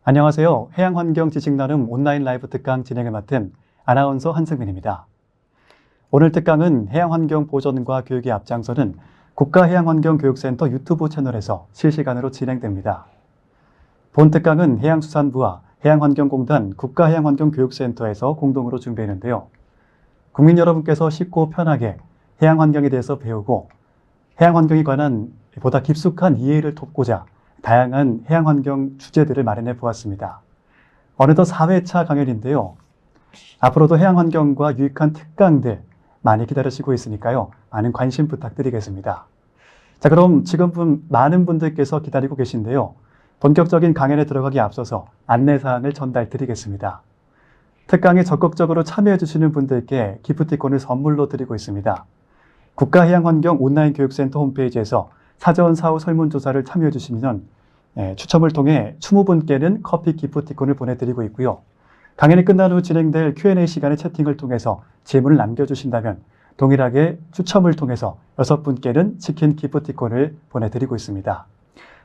안녕하세요. 해양환경 지식나눔 온라인 라이브 특강 진행을 맡은 아나운서 한승민입니다. 오늘 특강은 해양환경 보전과 교육에 앞장서는 국가해양환경교육센터 유튜브 채널에서 실시간으로 진행됩니다. 본 특강은 해양수산부와 해양환경공단 국가해양환경교육센터에서 공동으로 준비했는데요. 국민 여러분께서 쉽고 편하게 해양환경에 대해서 배우고 해양환경에 관한 보다 깊숙한 이해를 돕고자 다양한 해양환경 주제들을 마련해 보았습니다. 어느덧 4회차 강연인데요. 앞으로도 해양환경과 유익한 특강들 많이 기다리시고 있으니까요. 많은 관심 부탁드리겠습니다. 자, 그럼 지금 많은 분들께서 기다리고 계신데요. 본격적인 강연에 들어가기 앞서서 안내사항을 전달드리겠습니다. 특강에 적극적으로 참여해 주시는 분들께 기프티콘을 선물로 드리고 있습니다. 국가해양환경 온라인교육센터 홈페이지에서 사전 사후 설문조사를 참여해 주시면 추첨을 통해 20분께는 커피 기프티콘을 보내드리고 있고요. 강연이 끝난 후 진행될 Q&A 시간에 채팅을 통해서 질문을 남겨주신다면 동일하게 추첨을 통해서 6분께는 치킨 기프티콘을 보내드리고 있습니다.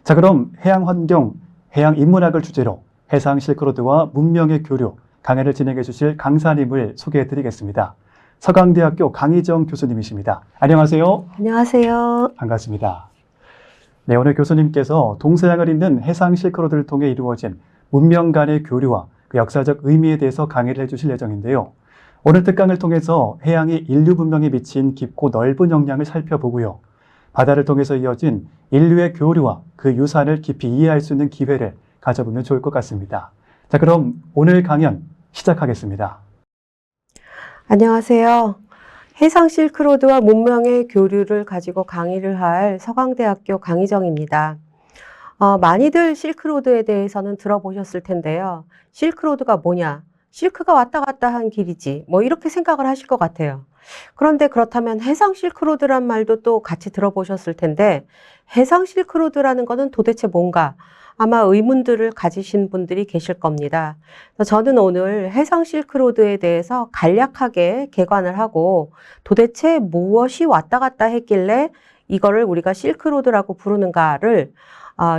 자, 그럼 해양환경, 해양인문학을 주제로 해상 실크로드와 문명의 교류 강연을 진행해 주실 강사님을 소개해 드리겠습니다. 서강대학교 강희정 교수님이십니다. 안녕하세요. 안녕하세요. 반갑습니다. 네, 오늘 교수님께서 동서양을 잇는 해상 실크로드를 통해 이루어진 문명 간의 교류와 그 역사적 의미에 대해서 강의를 해주실 예정인데요. 오늘 특강을 통해서 해양이 인류 문명에 미친 깊고 넓은 영향을 살펴보고요. 바다를 통해서 이어진 인류의 교류와 그 유산을 깊이 이해할 수 있는 기회를 가져보면 좋을 것 같습니다. 자, 그럼 오늘 강연 시작하겠습니다. 안녕하세요. 해상 실크로드와 문명의 교류를 가지고 강의를 할 서강대학교 강희정입니다. 많이들 실크로드에 대해서는 들어보셨을 텐데요. 실크로드가 뭐냐? 실크가 왔다 갔다 한 길이지. 뭐 이렇게 생각을 하실 것 같아요. 그런데 그렇다면 해상 실크로드란 말도 또 같이 들어보셨을 텐데 해상 실크로드라는 것은 도대체 뭔가? 아마 의문들을 가지신 분들이 계실 겁니다. 저는 오늘 해상 실크로드에 대해서 간략하게 개관을 하고 도대체 무엇이 왔다 갔다 했길래 이거를 우리가 실크로드라고 부르는가를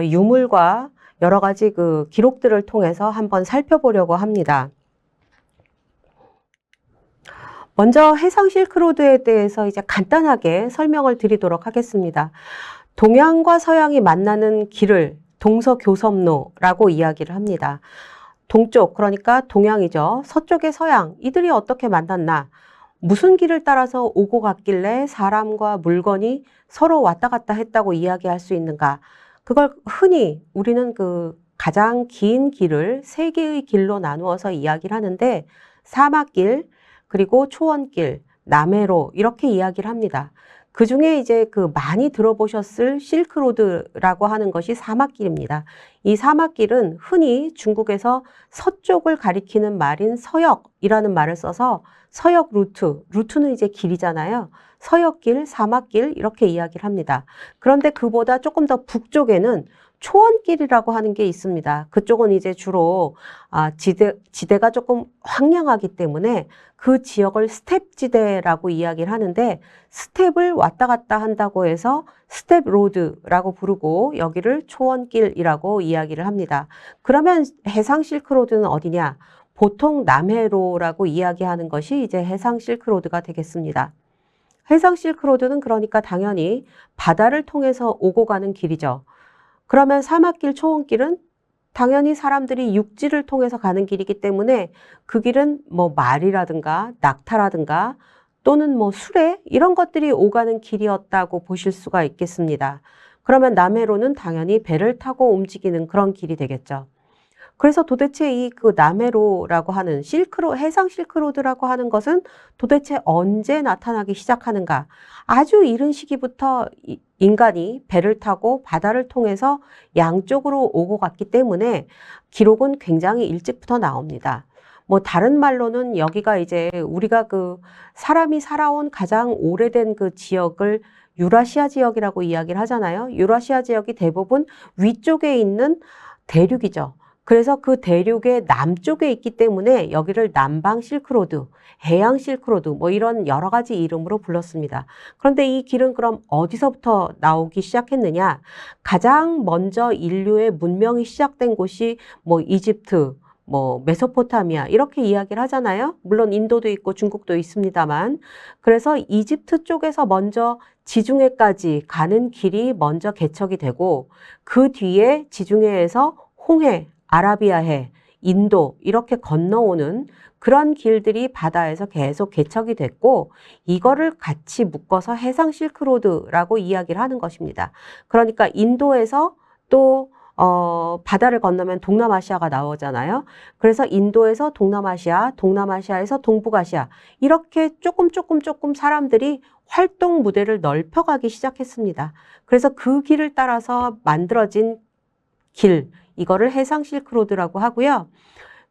유물과 여러 가지 그 기록들을 통해서 한번 살펴보려고 합니다. 먼저 해상 실크로드에 대해서 이제 간단하게 설명을 드리도록 하겠습니다. 동양과 서양이 만나는 길을 동서교섭로라고 이야기를 합니다. 동쪽, 그러니까 동양이죠. 서쪽의 서양, 이들이 어떻게 만났나? 무슨 길을 따라서 오고 갔길래 사람과 물건이 서로 왔다 갔다 했다고 이야기할 수 있는가? 그걸 흔히 우리는 그 가장 긴 길을 세 개의 길로 나누어서 이야기를 하는데 사막길, 그리고 초원길, 남해로 이렇게 이야기를 합니다. 그 중에 이제 그 많이 들어보셨을 실크로드라고 하는 것이 사막길입니다. 이 사막길은 흔히 중국에서 서쪽을 가리키는 말인 서역이라는 말을 써서 서역 루트는 이제 길이잖아요. 서역길, 사막길 이렇게 이야기를 합니다. 그런데 그보다 조금 더 북쪽에는 초원길이라고 하는 게 있습니다. 그쪽은 이제 주로 지대가 조금 황량하기 때문에 그 지역을 스텝 지대라고 이야기를 하는데 스텝을 왔다 갔다 한다고 해서 스텝 로드라고 부르고 여기를 초원길이라고 이야기를 합니다. 그러면 해상 실크로드는 어디냐? 보통 남해로라고 이야기하는 것이 이제 해상 실크로드가 되겠습니다. 해상 실크로드는 그러니까 당연히 바다를 통해서 오고 가는 길이죠. 그러면 사막길, 초원길은 당연히 사람들이 육지를 통해서 가는 길이기 때문에 그 길은 뭐 말이라든가 낙타라든가 또는 뭐 수레 이런 것들이 오가는 길이었다고 보실 수가 있겠습니다. 그러면 남해로는 당연히 배를 타고 움직이는 그런 길이 되겠죠. 그래서 도대체 이 그 남해로라고 하는 해상 실크로드라고 하는 것은 도대체 언제 나타나기 시작하는가? 아주 이른 시기부터 인간이 배를 타고 바다를 통해서 양쪽으로 오고 갔기 때문에 기록은 굉장히 일찍부터 나옵니다. 뭐 다른 말로는 여기가 이제 우리가 그 사람이 살아온 가장 오래된 그 지역을 유라시아 지역이라고 이야기를 하잖아요. 유라시아 지역이 대부분 위쪽에 있는 대륙이죠. 그래서 그 대륙의 남쪽에 있기 때문에 여기를 남방 실크로드, 해양 실크로드 뭐 이런 여러 가지 이름으로 불렀습니다. 그런데 이 길은 그럼 어디서부터 나오기 시작했느냐? 가장 먼저 인류의 문명이 시작된 곳이 뭐 이집트, 뭐 메소포타미아 이렇게 이야기를 하잖아요. 물론 인도도 있고 중국도 있습니다만. 그래서 이집트 쪽에서 먼저 지중해까지 가는 길이 먼저 개척이 되고 그 뒤에 지중해에서 홍해, 아라비아해, 인도 이렇게 건너오는 그런 길들이 바다에서 계속 개척이 됐고 이거를 같이 묶어서 해상 실크로드라고 이야기를 하는 것입니다. 그러니까 인도에서 또 바다를 건너면 동남아시아가 나오잖아요. 그래서 인도에서 동남아시아, 동남아시아에서 동북아시아 이렇게 조금 사람들이 활동 무대를 넓혀가기 시작했습니다. 그래서 그 길을 따라서 만들어진 길, 이거를 해상 실크로드라고 하고요.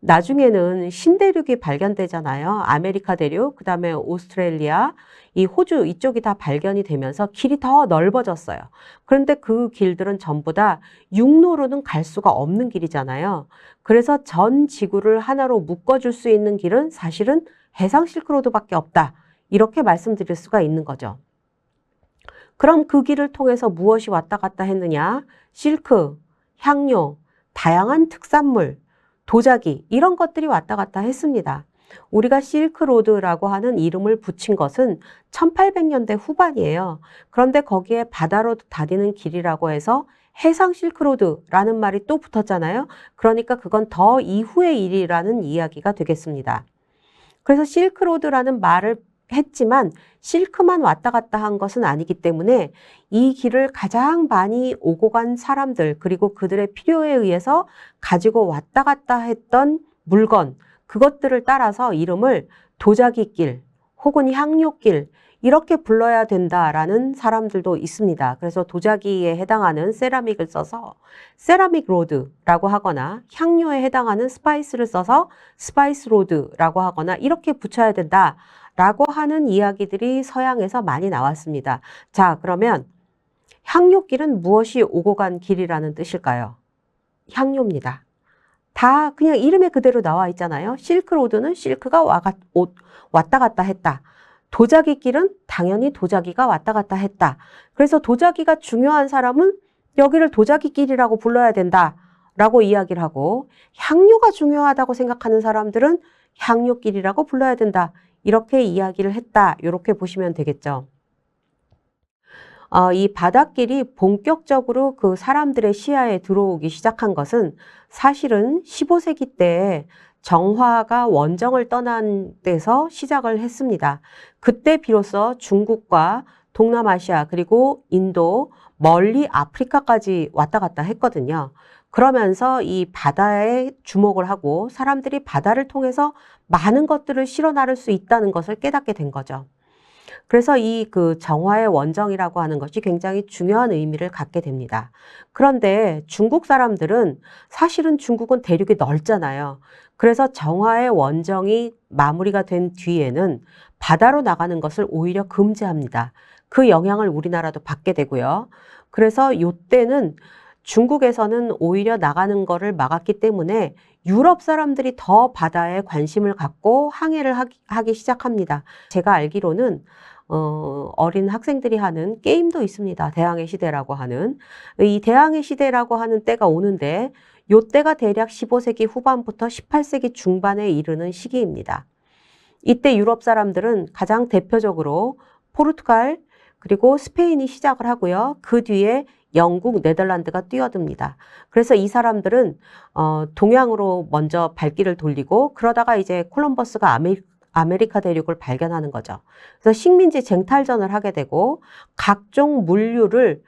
나중에는 신대륙이 발견되잖아요. 아메리카 대륙, 그 다음에 오스트레일리아, 이 호주 이쪽이 다 발견이 되면서 길이 더 넓어졌어요. 그런데 그 길들은 전부 다 육로로는 갈 수가 없는 길이잖아요. 그래서 전 지구를 하나로 묶어줄 수 있는 길은 사실은 해상 실크로드밖에 없다. 이렇게 말씀드릴 수가 있는 거죠. 그럼 그 길을 통해서 무엇이 왔다 갔다 했느냐? 실크, 향료, 다양한 특산물, 도자기 이런 것들이 왔다 갔다 했습니다. 우리가 실크로드라고 하는 이름을 붙인 것은 1800년대 후반이에요. 그런데 거기에 바다로 다니는 길이라고 해서 해상 실크로드라는 말이 또 붙었잖아요. 그러니까 그건 더 이후의 일이라는 이야기가 되겠습니다. 그래서 실크로드라는 말을 했지만 실크만 왔다 갔다 한 것은 아니기 때문에 이 길을 가장 많이 오고 간 사람들 그리고 그들의 필요에 의해서 가지고 왔다 갔다 했던 물건 그것들을 따라서 이름을 도자기길 혹은 향료길 이렇게 불러야 된다라는 사람들도 있습니다. 그래서 도자기에 해당하는 세라믹을 써서 세라믹 로드라고 하거나 향료에 해당하는 스파이스를 써서 스파이스 로드라고 하거나 이렇게 붙여야 된다라고 하는 이야기들이 서양에서 많이 나왔습니다. 자, 그러면 향료길은 무엇이 오고 간 길이라는 뜻일까요? 향료입니다. 다 그냥 이름에 그대로 나와 있잖아요. 실크로드는 실크가 왔다 갔다 했다. 도자기길은 당연히 도자기가 왔다 갔다 했다. 그래서 도자기가 중요한 사람은 여기를 도자기길이라고 불러야 된다라고 이야기를 하고 향료가 중요하다고 생각하는 사람들은 향료길이라고 불러야 된다. 이렇게 이야기를 했다. 이렇게 보시면 되겠죠. 이 바닷길이 본격적으로 그 사람들의 시야에 들어오기 시작한 것은 사실은 15세기 때에 정화가 원정을 떠난 데서 시작을 했습니다. 그때 비로소 중국과 동남아시아 그리고 인도 멀리 아프리카까지 왔다 갔다 했거든요. 그러면서 이 바다에 주목을 하고 사람들이 바다를 통해서 많은 것들을 실어 나를 수 있다는 것을 깨닫게 된 거죠. 그래서 이 그 정화의 원정이라고 하는 것이 굉장히 중요한 의미를 갖게 됩니다. 그런데 중국 사람들은 사실은 중국은 대륙이 넓잖아요. 그래서 정화의 원정이 마무리가 된 뒤에는 바다로 나가는 것을 오히려 금지합니다. 그 영향을 우리나라도 받게 되고요. 그래서 이때는 중국에서는 오히려 나가는 거를 막았기 때문에 유럽 사람들이 더 바다에 관심을 갖고 항해를 하기 시작합니다. 제가 알기로는 어린 학생들이 하는 게임도 있습니다. 대항해 시대라고 하는. 이 대항해 시대라고 하는 때가 오는데 요 때가 대략 15세기 후반부터 18세기 중반에 이르는 시기입니다. 이때 유럽 사람들은 가장 대표적으로 포르투갈 그리고 스페인이 시작을 하고요. 그 뒤에 영국, 네덜란드가 뛰어듭니다. 그래서 이 사람들은 동양으로 먼저 발길을 돌리고 그러다가 이제 콜럼버스가 아메리카 대륙을 발견하는 거죠. 그래서 식민지 쟁탈전을 하게 되고 각종 물류를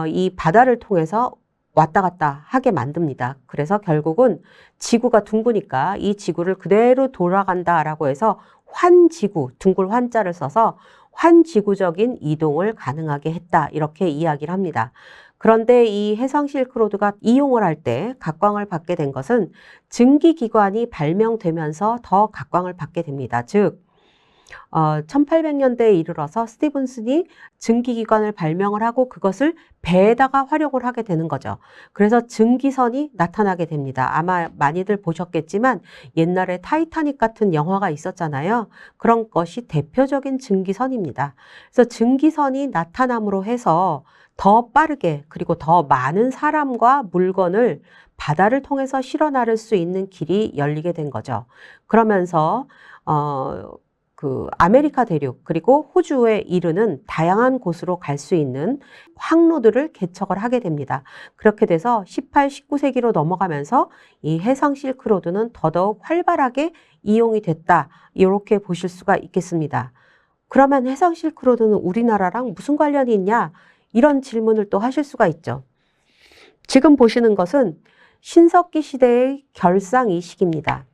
이 바다를 통해서 왔다 갔다 하게 만듭니다. 그래서 결국은 지구가 둥그니까 이 지구를 그대로 돌아간다라고 해서 환지구, 둥글 환자를 써서 환지구적인 이동을 가능하게 했다. 이렇게 이야기를 합니다. 그런데 이 해상 실크로드가 이용을 할 때 각광을 받게 된 것은 증기기관이 발명되면서 더 각광을 받게 됩니다. 즉 1800년대에 이르러서 스티븐슨이 증기기관을 발명을 하고 그것을 배에다가 활용을 하게 되는 거죠. 그래서 증기선이 나타나게 됩니다. 아마 많이들 보셨겠지만 옛날에 타이타닉 같은 영화가 있었잖아요. 그런 것이 대표적인 증기선입니다. 그래서 증기선이 나타남으로 해서 더 빠르게 그리고 더 많은 사람과 물건을 바다를 통해서 실어 나를 수 있는 길이 열리게 된 거죠. 그러면서 아메리카 대륙 그리고 호주에 이르는 다양한 곳으로 갈 수 있는 항로들을 개척을 하게 됩니다. 그렇게 돼서 18, 19세기로 넘어가면서 이 해상 실크로드는 더더욱 활발하게 이용이 됐다. 이렇게 보실 수가 있겠습니다. 그러면 해상 실크로드는 우리나라랑 무슨 관련이 있냐? 이런 질문을 또 하실 수가 있죠. 지금 보시는 것은 신석기 시대의 결상이식입니다.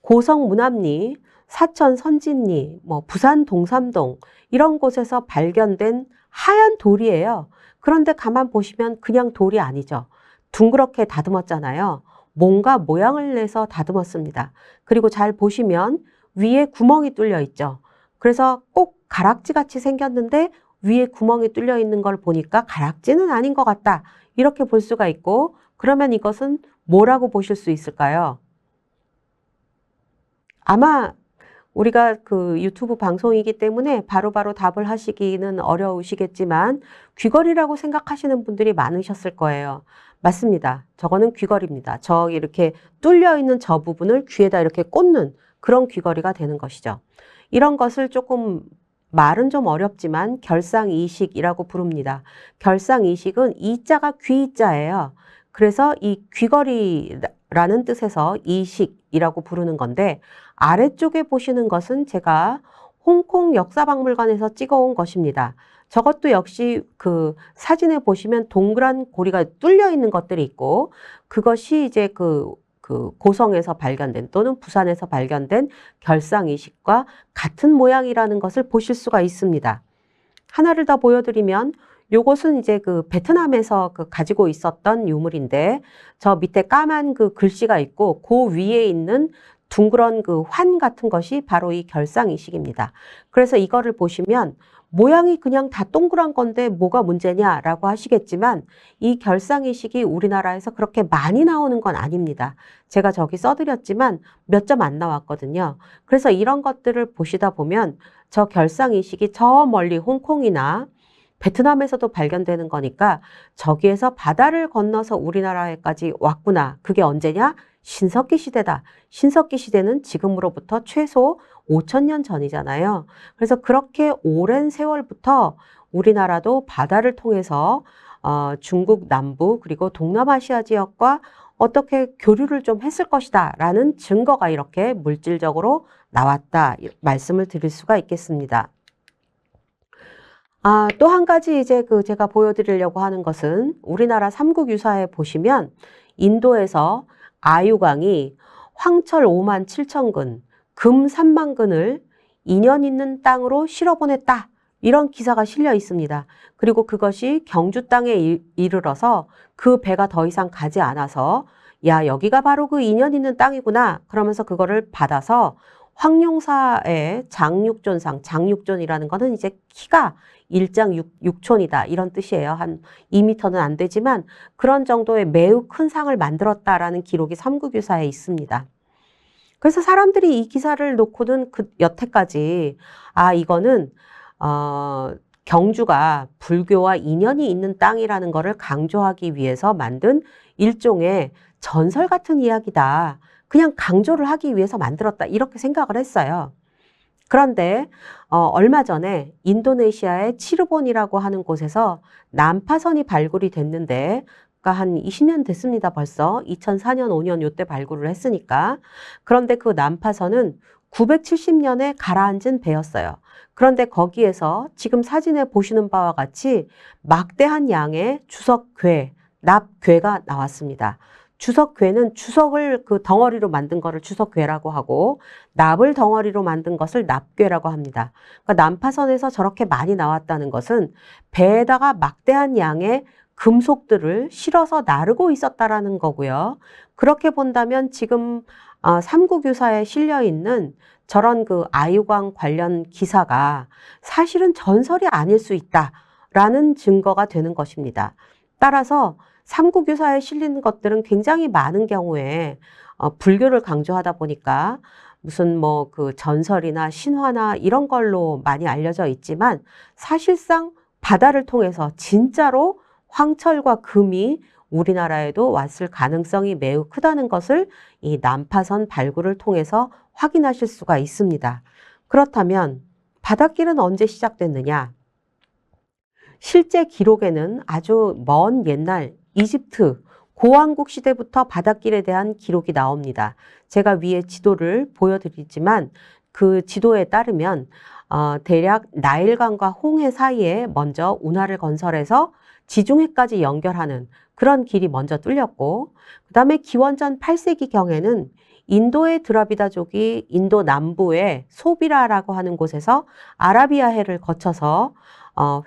고성 문암리, 사천 선진리, 부산 동삼동 이런 곳에서 발견된 하얀 돌이에요. 그런데 가만 보시면 그냥 돌이 아니죠. 둥그렇게 다듬었잖아요. 뭔가 모양을 내서 다듬었습니다. 그리고 잘 보시면 위에 구멍이 뚫려 있죠. 그래서 꼭 가락지 같이 생겼는데 위에 구멍이 뚫려 있는 걸 보니까 가락지는 아닌 것 같다. 이렇게 볼 수가 있고, 그러면 이것은 뭐라고 보실 수 있을까요? 아마 우리가 유튜브 방송이기 때문에 바로바로 답을 하시기는 어려우시겠지만 귀걸이라고 생각하시는 분들이 많으셨을 거예요. 맞습니다. 저거는 귀걸이입니다. 이렇게 뚫려 있는 저 부분을 귀에다 이렇게 꽂는 그런 귀걸이가 되는 것이죠. 이런 것을 조금 말은 좀 어렵지만 결상이식이라고 부릅니다. 결상이식은 이자가 귀자예요. 그래서 이 귀걸이라는 뜻에서 이식이라고 부르는 건데 아래쪽에 보시는 것은 제가 홍콩 역사박물관에서 찍어온 것입니다. 저것도 역시 사진에 보시면 동그란 고리가 뚫려 있는 것들이 있고 그것이 이제 고성에서 발견된 또는 부산에서 발견된 결상이식과 같은 모양이라는 것을 보실 수가 있습니다. 하나를 더 보여드리면 요것은 이제 베트남에서 가지고 있었던 유물인데 저 밑에 까만 글씨가 있고 그 위에 있는 둥그런 환 같은 것이 바로 이 결상이식입니다. 그래서 이거를 보시면 모양이 그냥 다 동그란 건데 뭐가 문제냐라고 하시겠지만 이 결상이식이 우리나라에서 그렇게 많이 나오는 건 아닙니다. 제가 저기 써드렸지만 몇 점 안 나왔거든요. 그래서 이런 것들을 보시다 보면 저 결상이식이 저 멀리 홍콩이나 베트남에서도 발견되는 거니까 저기에서 바다를 건너서 우리나라에까지 왔구나. 그게 언제냐? 신석기 시대다. 신석기 시대는 지금으로부터 최소 5,000년 전이잖아요. 그래서 그렇게 오랜 세월부터 우리나라도 바다를 통해서 중국 남부 그리고 동남아시아 지역과 어떻게 교류를 좀 했을 것이다 라는 증거가 이렇게 물질적으로 나왔다 말씀을 드릴 수가 있겠습니다. 또 한 가지 이제 제가 보여드리려고 하는 것은 우리나라 삼국유사에 보시면 인도에서 아유강이 황철 5만 7천 근, 금 3만 근을 인연 있는 땅으로 실어보냈다. 이런 기사가 실려 있습니다. 그리고 그것이 경주 땅에 이르러서 그 배가 더 이상 가지 않아서 야, 여기가 바로 그 인연 있는 땅이구나. 그러면서 그거를 받아서 황룡사의 장육존상, 장육존이라는 거는 이제 키가 1장 6촌이다 이런 뜻이에요. 한 2m는 안 되지만 그런 정도의 매우 큰 상을 만들었다라는 기록이 삼국유사에 있습니다. 그래서 사람들이 이 기사를 놓고는 여태까지 이거는 경주가 불교와 인연이 있는 땅이라는 것을 강조하기 위해서 만든 일종의 전설 같은 이야기다. 그냥 강조를 하기 위해서 만들었다. 이렇게 생각을 했어요. 그런데 얼마 전에 인도네시아의 치르본이라고 하는 곳에서 난파선이 발굴이 됐는데 그러니까 한 20년 됐습니다. 벌써 2004년, 5년 요때 발굴을 했으니까. 그런데 그 난파선은 970년에 가라앉은 배였어요. 그런데 거기에서 지금 사진에 보시는 바와 같이 막대한 양의 주석괴, 납괴가 나왔습니다. 주석괴는 주석을 덩어리로 만든 거를 주석괴라고 하고 납을 덩어리로 만든 것을 납괴라고 합니다. 그러니까 난파선에서 저렇게 많이 나왔다는 것은 배에다가 막대한 양의 금속들을 실어서 나르고 있었다라는 거고요. 그렇게 본다면 지금 삼국유사에 실려 있는 저런 그 아유광 관련 기사가 사실은 전설이 아닐 수 있다라는 증거가 되는 것입니다. 따라서 삼국유사에 실리는 것들은 굉장히 많은 경우에 불교를 강조하다 보니까 무슨 뭐 그 전설이나 신화나 이런 걸로 많이 알려져 있지만 사실상 바다를 통해서 진짜로 황철과 금이 우리나라에도 왔을 가능성이 매우 크다는 것을 이 난파선 발굴을 통해서 확인하실 수가 있습니다. 그렇다면 바닷길은 언제 시작됐느냐? 실제 기록에는 아주 먼 옛날 이집트 고왕국 시대부터 바닷길에 대한 기록이 나옵니다. 제가 위에 지도를 보여드리지만 그 지도에 따르면 대략 나일강과 홍해 사이에 먼저 운하를 건설해서 지중해까지 연결하는 그런 길이 먼저 뚫렸고, 그 다음에 기원전 8세기경에는 인도의 드라비다족이 인도 남부의 소비라라고 하는 곳에서 아라비아해를 거쳐서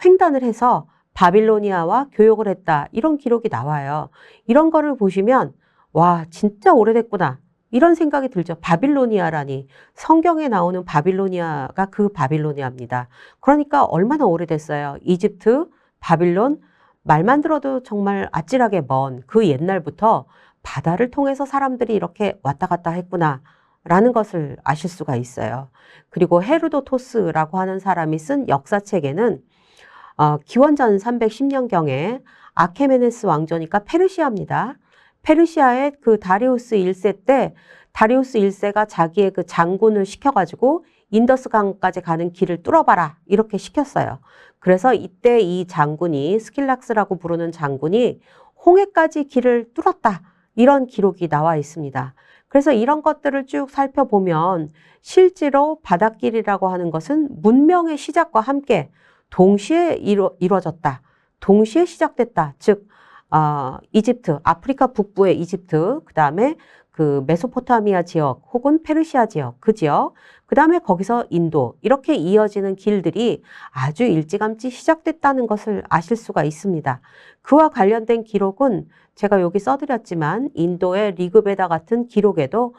횡단을 해서 바빌로니아와 교역을 했다. 이런 기록이 나와요. 이런 거를 보시면 와, 진짜 오래됐구나. 이런 생각이 들죠. 바빌로니아라니. 성경에 나오는 바빌로니아가 그 바빌로니아입니다. 그러니까 얼마나 오래됐어요. 이집트, 바빌론, 말만 들어도 정말 아찔하게 먼 그 옛날부터 바다를 통해서 사람들이 이렇게 왔다 갔다 했구나 라는 것을 아실 수가 있어요. 그리고 헤르도토스라고 하는 사람이 쓴 역사책에는 기원전 310년경에 아케메네스 왕조니까 페르시아입니다. 페르시아의 그 다리우스 1세 때 다리우스 1세가 자기의 그 장군을 시켜가지고 인더스강까지 가는 길을 뚫어봐라 이렇게 시켰어요. 그래서 이때 이 장군이 스킬락스라고 부르는 장군이 홍해까지 길을 뚫었다. 이런 기록이 나와 있습니다. 그래서 이런 것들을 쭉 살펴보면 실제로 바닷길이라고 하는 것은 문명의 시작과 함께 동시에 이루어졌다. 동시에 시작됐다. 즉 이집트, 아프리카 북부의 이집트, 그 다음에 그 메소포타미아 지역 혹은 페르시아 지역, 그 지역, 그 다음에 거기서 인도 이렇게 이어지는 길들이 아주 일찌감치 시작됐다는 것을 아실 수가 있습니다. 그와 관련된 기록은 제가 여기 써드렸지만 인도의 리그베다 같은 기록에도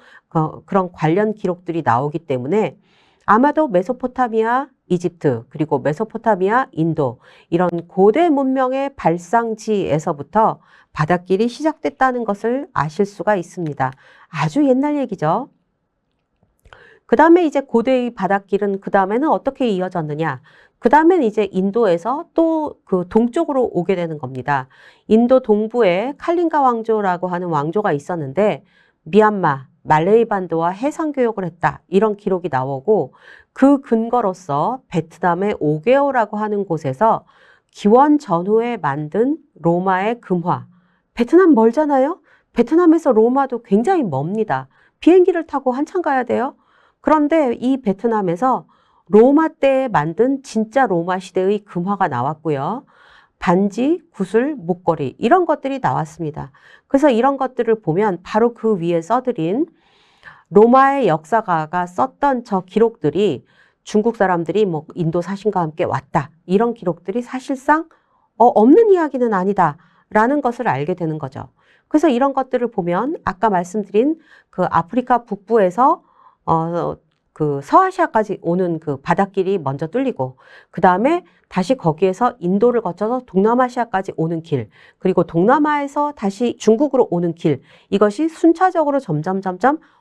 그런 관련 기록들이 나오기 때문에 아마도 메소포타미아, 이집트, 그리고 메소포타미아, 인도 이런 고대 문명의 발상지에서부터 바닷길이 시작됐다는 것을 아실 수가 있습니다. 아주 옛날 얘기죠. 그 다음에 이제 고대의 바닷길은 그 다음에는 어떻게 이어졌느냐? 그 다음엔 이제 인도에서 또 그 동쪽으로 오게 되는 겁니다. 인도 동부에 칼린가 왕조라고 하는 왕조가 있었는데 미얀마, 말레이 반도와 해상 교역을 했다. 이런 기록이 나오고 그 근거로서 베트남의 오게오라고 하는 곳에서 기원 전후에 만든 로마의 금화. 베트남 멀잖아요? 베트남에서 로마도 굉장히 멉니다. 비행기를 타고 한참 가야 돼요. 그런데 이 베트남에서 로마 때에 만든 진짜 로마 시대의 금화가 나왔고요. 반지, 구슬, 목걸이 이런 것들이 나왔습니다. 그래서 이런 것들을 보면 바로 그 위에 써드린 로마의 역사가가 썼던 저 기록들이 중국 사람들이 뭐 인도 사신과 함께 왔다. 이런 기록들이 사실상 없는 이야기는 아니다라는 것을 알게 되는 거죠. 그래서 이런 것들을 보면 아까 말씀드린 그 아프리카 북부에서 그 서아시아까지 오는 그 바닷길이 먼저 뚫리고 그 다음에 다시 거기에서 인도를 거쳐서 동남아시아까지 오는 길, 그리고 동남아에서 다시 중국으로 오는 길, 이것이 순차적으로 점점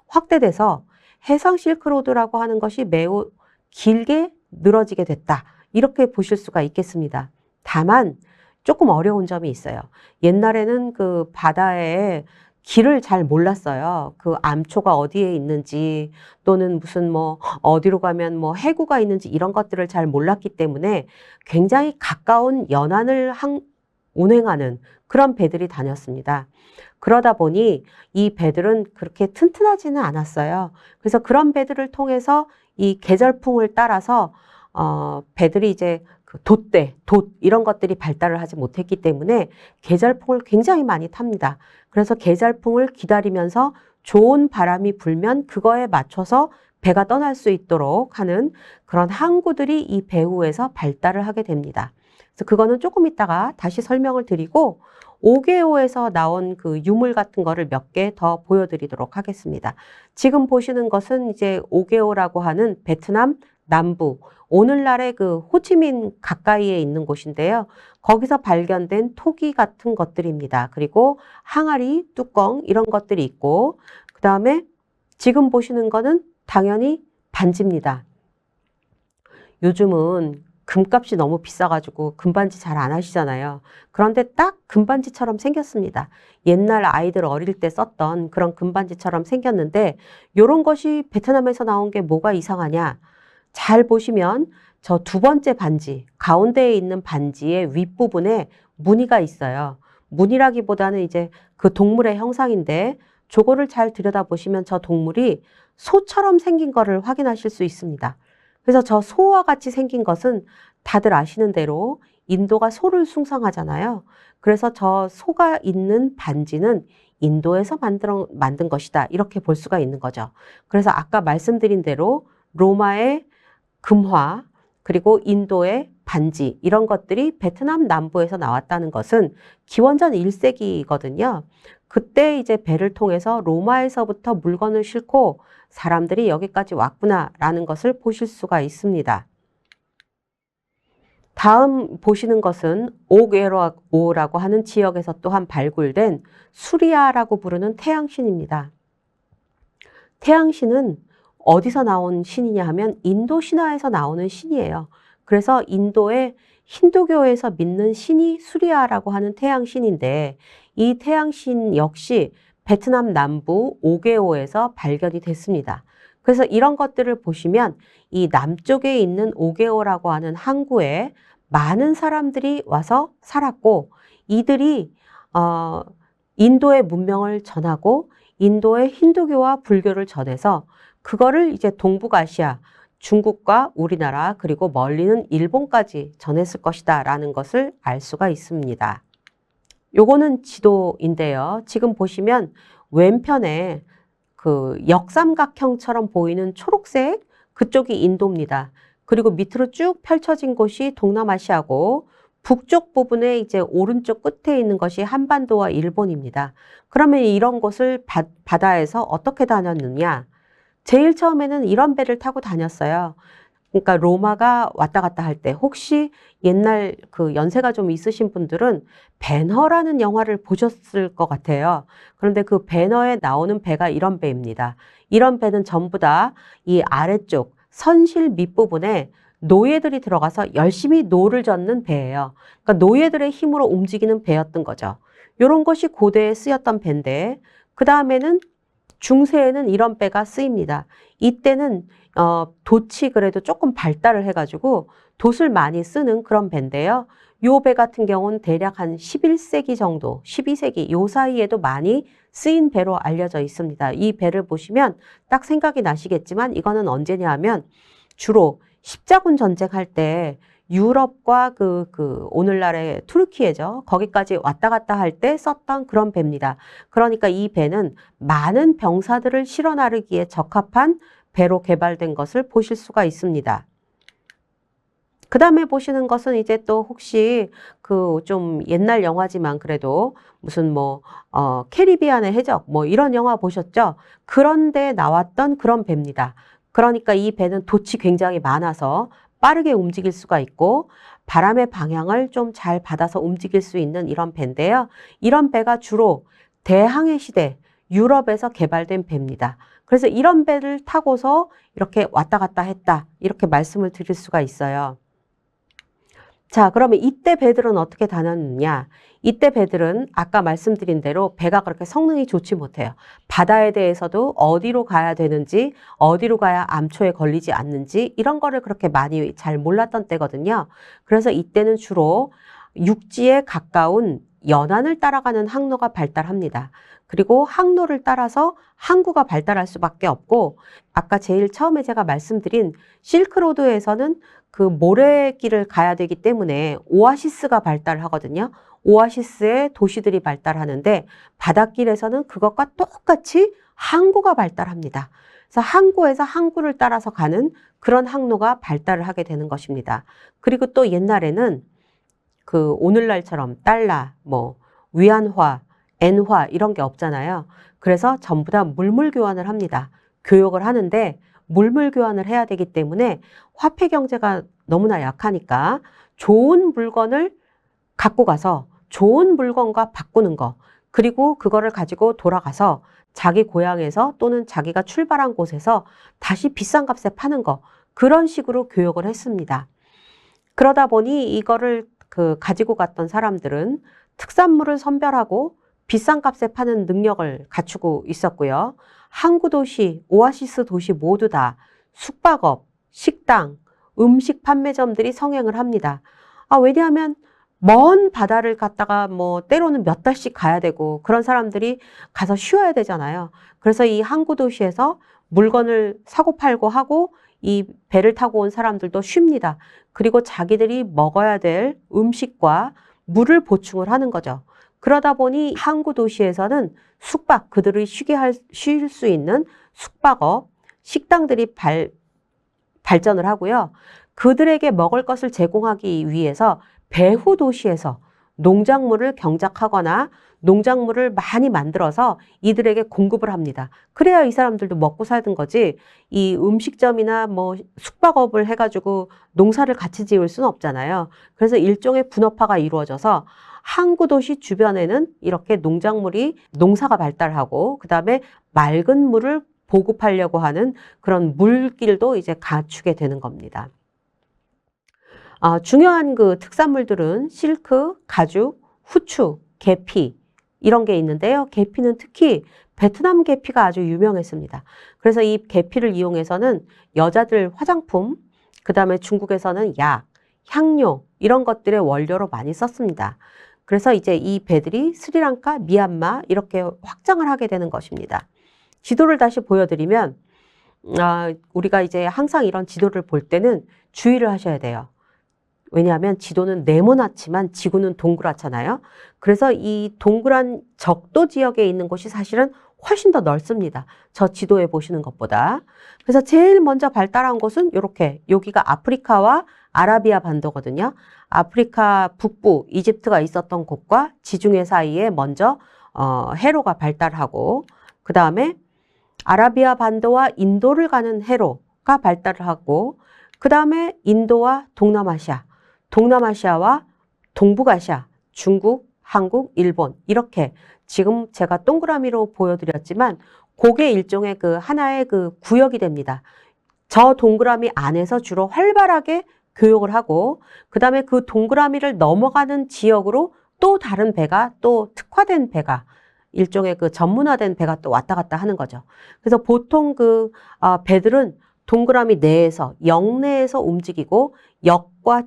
확대돼서 해상 실크로드라고 하는 것이 매우 길게 늘어지게 됐다. 이렇게 보실 수가 있겠습니다. 다만 조금 어려운 점이 있어요. 옛날에는 그 바다에 길을 잘 몰랐어요. 그 암초가 어디에 있는지 또는 무슨 뭐 어디로 가면 뭐 해구가 있는지 이런 것들을 잘 몰랐기 때문에 굉장히 가까운 연안을 운행하는 그런 배들이 다녔습니다. 그러다 보니 이 배들은 그렇게 튼튼하지는 않았어요. 그래서 그런 배들을 통해서 이 계절풍을 따라서 배들이 이제 그 돛 이런 것들이 발달을 하지 못했기 때문에 계절풍을 굉장히 많이 탑니다. 그래서 계절풍을 기다리면서 좋은 바람이 불면 그거에 맞춰서 배가 떠날 수 있도록 하는 그런 항구들이 이 배후에서 발달을 하게 됩니다. 그래서 그거는 조금 이따가 다시 설명을 드리고 오게오에서 나온 그 유물 같은 거를 몇 개 더 보여드리도록 하겠습니다. 지금 보시는 것은 이제 오게오라고 하는 베트남 남부, 오늘날의 그 호치민 가까이에 있는 곳인데요. 거기서 발견된 토기 같은 것들입니다. 그리고 항아리, 뚜껑 이런 것들이 있고, 그 다음에 지금 보시는 거는 당연히 반지입니다. 요즘은 금값이 너무 비싸가지고 금반지 잘 안 하시잖아요. 그런데 딱 금반지처럼 생겼습니다. 옛날 아이들 어릴 때 썼던 그런 금반지처럼 생겼는데 이런 것이 베트남에서 나온 게 뭐가 이상하냐? 잘 보시면 저 두 번째 반지, 가운데에 있는 반지의 윗부분에 무늬가 있어요. 무늬라기보다는 이제 그 동물의 형상인데 저거를 잘 들여다보시면 저 동물이 소처럼 생긴 거를 확인하실 수 있습니다. 그래서 저 소와 같이 생긴 것은 다들 아시는 대로 인도가 소를 숭상하잖아요. 그래서 저 소가 있는 반지는 인도에서 만든 것이다. 이렇게 볼 수가 있는 거죠. 그래서 아까 말씀드린 대로 로마의 금화, 그리고 인도의 반지, 이런 것들이 베트남 남부에서 나왔다는 것은 기원전 1세기거든요. 그때 이제 배를 통해서 로마에서부터 물건을 싣고 사람들이 여기까지 왔구나라는 것을 보실 수가 있습니다. 다음 보시는 것은 옥에로라고 하는 지역에서 또한 발굴된 수리아라고 부르는 태양신입니다. 태양신은 어디서 나온 신이냐 하면 인도 신화에서 나오는 신이에요. 그래서 인도의 힌두교에서 믿는 신이 수리아라고 하는 태양신인데 이 태양신 역시 베트남 남부 오게오에서 발견이 됐습니다. 그래서 이런 것들을 보시면 이 남쪽에 있는 오게오라고 하는 항구에 많은 사람들이 와서 살았고 이들이 인도의 문명을 전하고 인도의 힌두교와 불교를 전해서 그거를 이제 동북아시아, 중국과 우리나라 그리고 멀리는 일본까지 전했을 것이다 라는 것을 알 수가 있습니다. 요거는 지도인데요. 지금 보시면 왼편에 그 역삼각형처럼 보이는 초록색 그쪽이 인도입니다. 그리고 밑으로 쭉 펼쳐진 곳이 동남아시아고 북쪽 부분에 이제 오른쪽 끝에 있는 것이 한반도와 일본입니다. 그러면 이런 곳을 바다에서 어떻게 다녔느냐? 제일 처음에는 이런 배를 타고 다녔어요. 그러니까 로마가 왔다 갔다 할 때 혹시 옛날 그 연세가 좀 있으신 분들은 배너라는 영화를 보셨을 것 같아요. 그런데 그 배너에 나오는 배가 이런 배입니다. 이런 배는 전부 다 이 아래쪽 선실 밑부분에 노예들이 들어가서 열심히 노를 젓는 배예요. 그러니까 노예들의 힘으로 움직이는 배였던 거죠. 이런 것이 고대에 쓰였던 배인데 그 다음에는 중세에는 이런 배가 쓰입니다. 이때는 돛이 그래도 조금 발달을 해가지고 돛을 많이 쓰는 그런 배인데요. 요 배 같은 경우는 대략 한 11세기 정도, 12세기 요 사이에도 많이 쓰인 배로 알려져 있습니다. 이 배를 보시면 딱 생각이 나시겠지만 이거는 언제냐 하면 주로 십자군 전쟁할 때 유럽과 오늘날의 투르키예죠. 거기까지 왔다 갔다 할 때 썼던 그런 배입니다. 그러니까 이 배는 많은 병사들을 실어 나르기에 적합한 배로 개발된 것을 보실 수가 있습니다. 그 다음에 보시는 것은 이제 또 혹시 그 좀 옛날 영화지만 그래도 무슨 캐리비안의 해적 이런 영화 보셨죠? 그런데 나왔던 그런 배입니다. 그러니까 이 배는 돛이 굉장히 많아서 빠르게 움직일 수가 있고 바람의 방향을 좀 잘 받아서 움직일 수 있는 이런 배인데요. 이런 배가 주로 대항해 시대 유럽에서 개발된 배입니다. 그래서 이런 배를 타고서 이렇게 왔다 갔다 했다 이렇게 말씀을 드릴 수가 있어요. 자, 그러면 이때 배들은 어떻게 다녔느냐? 이때 배들은 아까 말씀드린 대로 배가 그렇게 성능이 좋지 못해요. 바다에 대해서도 어디로 가야 되는지, 어디로 가야 암초에 걸리지 않는지 이런 거를 그렇게 많이 잘 몰랐던 때거든요. 그래서 이때는 주로 육지에 가까운 연안을 따라가는 항로가 발달합니다. 그리고 항로를 따라서 항구가 발달할 수밖에 없고 아까 제일 처음에 제가 말씀드린 실크로드에서는 그 모래길을 가야 되기 때문에 오아시스가 발달하거든요. 오아시스의 도시들이 발달하는데 바닷길에서는 그것과 똑같이 항구가 발달합니다. 그래서 항구에서 항구를 따라서 가는 그런 항로가 발달을 하게 되는 것입니다. 그리고 또 옛날에는 그 오늘날처럼 달러, 위안화, 엔화 이런 게 없잖아요. 그래서 전부 다 물물 교환을 합니다. 교역을 하는데 물물 교환을 해야 되기 때문에 화폐 경제가 너무나 약하니까 좋은 물건을 갖고 가서 좋은 물건과 바꾸는 거, 그리고 그거를 가지고 돌아가서 자기 고향에서 또는 자기가 출발한 곳에서 다시 비싼 값에 파는 거, 그런 식으로 교역을 했습니다. 그러다 보니 이거를 가지고 갔던 사람들은 특산물을 선별하고 비싼 값에 파는 능력을 갖추고 있었고요. 항구 도시, 오아시스 도시 모두 다 숙박업, 식당, 음식 판매점들이 성행을 합니다. 왜냐하면 먼 바다를 갔다가 뭐 때로는 몇 달씩 가야 되고 그런 사람들이 가서 쉬어야 되잖아요. 그래서 이 항구 도시에서 물건을 사고 팔고 하고 이 배를 타고 온 사람들도 쉽니다. 그리고 자기들이 먹어야 될 음식과 물을 보충을 하는 거죠. 그러다 보니 항구 도시에서는 숙박, 그들이 쉴 수 있는 숙박업, 식당들이 발전을 하고요. 그들에게 먹을 것을 제공하기 위해서 배후 도시에서 농작물을 경작하거나 농작물을 많이 만들어서 이들에게 공급을 합니다. 그래야 이 사람들도 먹고 살던 거지, 이 음식점이나 뭐 숙박업을 해가지고 농사를 같이 지을 수는 없잖아요. 그래서 일종의 분업화가 이루어져서 항구 도시 주변에는 이렇게 농사가 발달하고 그 다음에 맑은 물을 보급하려고 하는 그런 물길도 이제 갖추게 되는 겁니다. 중요한 그 특산물들은 실크, 가죽, 후추, 계피 이런 게 있는데요. 계피는 특히 베트남 계피가 아주 유명했습니다. 그래서 이 계피를 이용해서는 여자들 화장품, 그 다음에 중국에서는 약, 향료 이런 것들의 원료로 많이 썼습니다. 그래서 이제 이 배들이 스리랑카, 미얀마 이렇게 확장을 하게 되는 것입니다. 지도를 다시 보여드리면 우리가 이제 항상 이런 지도를 볼 때는 주의를 하셔야 돼요. 왜냐하면 지도는 네모나지만 지구는 동그랗잖아요. 그래서 이 동그란 적도 지역에 있는 곳이 사실은 훨씬 더 넓습니다. 저 지도에 보시는 것보다. 그래서 제일 먼저 발달한 곳은 이렇게, 여기가 아프리카와 아라비아 반도거든요. 아프리카 북부 이집트가 있었던 곳과 지중해 사이에 먼저 해로가 발달하고, 그 다음에 아라비아 반도와 인도를 가는 해로가 발달을 하고, 그 다음에 인도와 동남아시아와 동북아시아, 중국, 한국, 일본 이렇게 지금 제가 동그라미로 보여드렸지만 그게 일종의 그 하나의 그 구역이 됩니다. 저 동그라미 안에서 주로 활발하게 교역을 하고 그 다음에 그 동그라미를 넘어가는 지역으로 또 다른 배가, 또 특화된 배가, 일종의 그 전문화된 배가 또 왔다 갔다 하는 거죠. 그래서 보통 배들은 동그라미 내에서, 역내에서 움직이고 역과